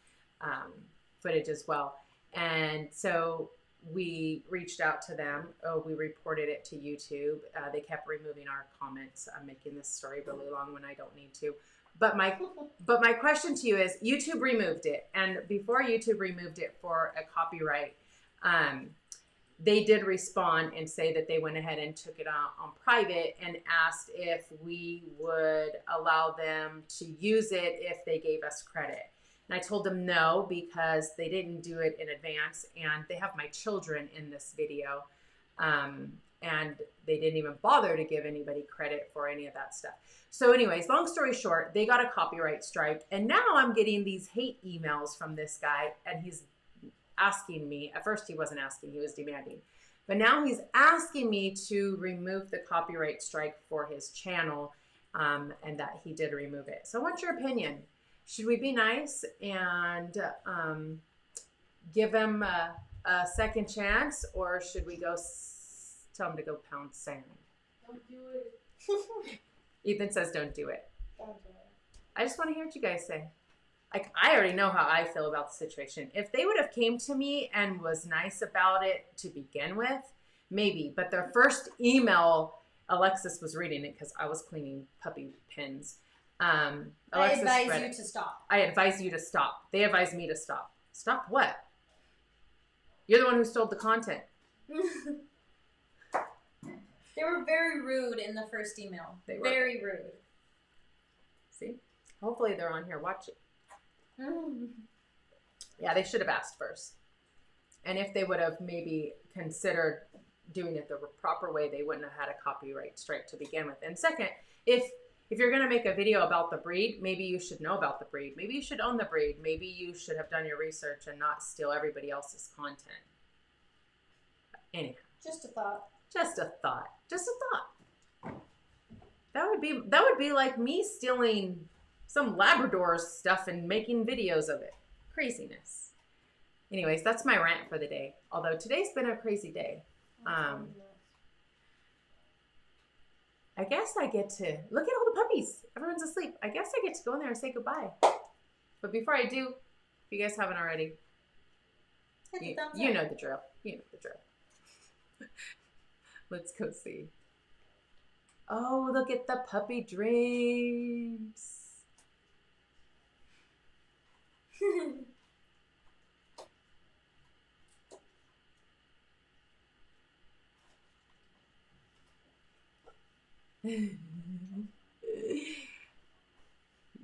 footage as well. And so we reached out to them. We reported it to YouTube. They kept removing our comments. I'm making this story really long when I don't need to. But my question to you is, YouTube removed it. And before YouTube removed it for a copyright, they did respond and say that they went ahead and took it on private and asked if we would allow them to use it if they gave us credit. And I told them no, because they didn't do it in advance, and they have my children in this video, and they didn't even bother to give anybody credit for any of that stuff. So anyways, long story short, they got a copyright strike, and now I'm getting these hate emails from this guy, and he's asking me. At first he wasn't asking, he was demanding. But now he's asking me to remove the copyright strike for his channel, and that he did remove it. So what's your opinion? Should we be nice and give him a second chance, or should we go tell him to go pound sand? Don't do it. Ethan says don't do it. Don't do it. I just want to hear what you guys say. Like, I already know how I feel about the situation. If they would have came to me and was nice about it to begin with, maybe. But their first email, Alexis was reading it because I was cleaning puppy pins. I advise you to stop. I advise you to stop. They advised me to stop. Stop what? You're the one who stole the content. They were very rude in the first email. They were. Very rude. See? Hopefully they're on here watching. Yeah, they should have asked first. And if they would have maybe considered doing it the proper way, they wouldn't have had a copyright strike to begin with. And second, if you're going to make a video about the breed, maybe you should know about the breed. Maybe you should own the breed. Maybe you should have done your research and not steal everybody else's content. Anyhow. Just a thought. Just a thought. Just a thought. That would be like me stealing some Labrador stuff and making videos of it. Craziness. Anyways, that's my rant for the day. Although today's been a crazy day. I guess I get to look at all the puppies. Everyone's asleep. I guess I get to go in there and say goodbye. But before I do, if you guys haven't already, you know the drill. You know the drill. Let's go see. Oh, look at the puppy dreams.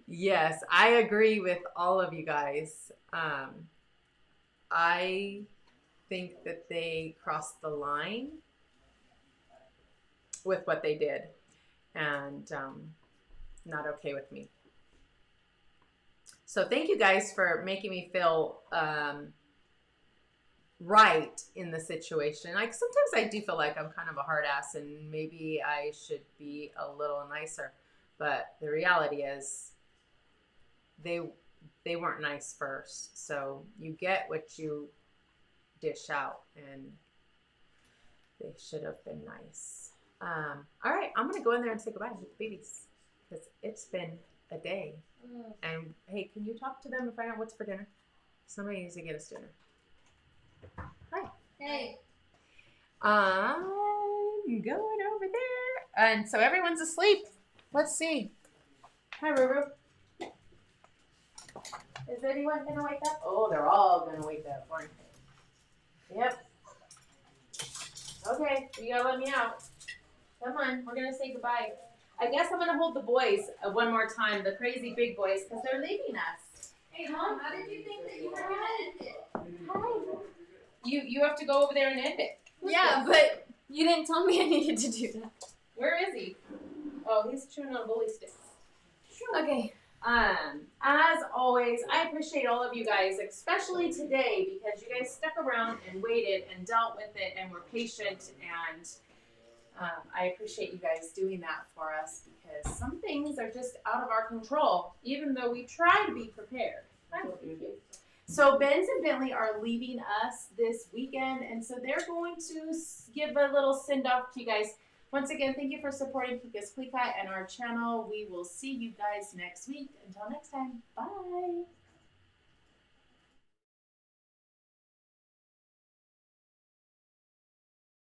Yes, I agree with all of you guys. I think that they crossed the line with what they did, and not okay with me. So thank you guys for making me feel right in the situation. Like sometimes I do feel like I'm kind of a hard ass and maybe I should be a little nicer. But the reality is they weren't nice first. So you get what you dish out, and they should have been nice. All right, I'm gonna go in there and say goodbye with the babies because it's been a day. And hey, can you talk to them and find out what's for dinner? Somebody needs to get us dinner. Hi. Hey. I'm going over there. And so everyone's asleep. Let's see. Hi, Ruru. Is anyone going to wake up? Oh, they're all going to wake up, aren't they? Yep. Okay, you got to let me out. Come on, we're going to say goodbye. I guess I'm going to hold the boys one more time, the crazy big boys, because they're leaving us. Hey, Mom, how did you think that you were going to end it? Hi. You have to go over there and end it. Yeah, but you didn't tell me I needed to do that. Where is he? Oh, he's chewing on a bully stick. Okay. As always, I appreciate all of you guys, especially today, because you guys stuck around and waited and dealt with it and were patient, and I appreciate you guys doing that for us because some things are just out of our control, even though we try to be prepared. So Benz and Bentley are leaving us this weekend, and so they're going to give a little send-off to you guys. Once again, thank you for supporting Alaskan Klee Kai and our channel. We will see you guys next week. Until next time, bye.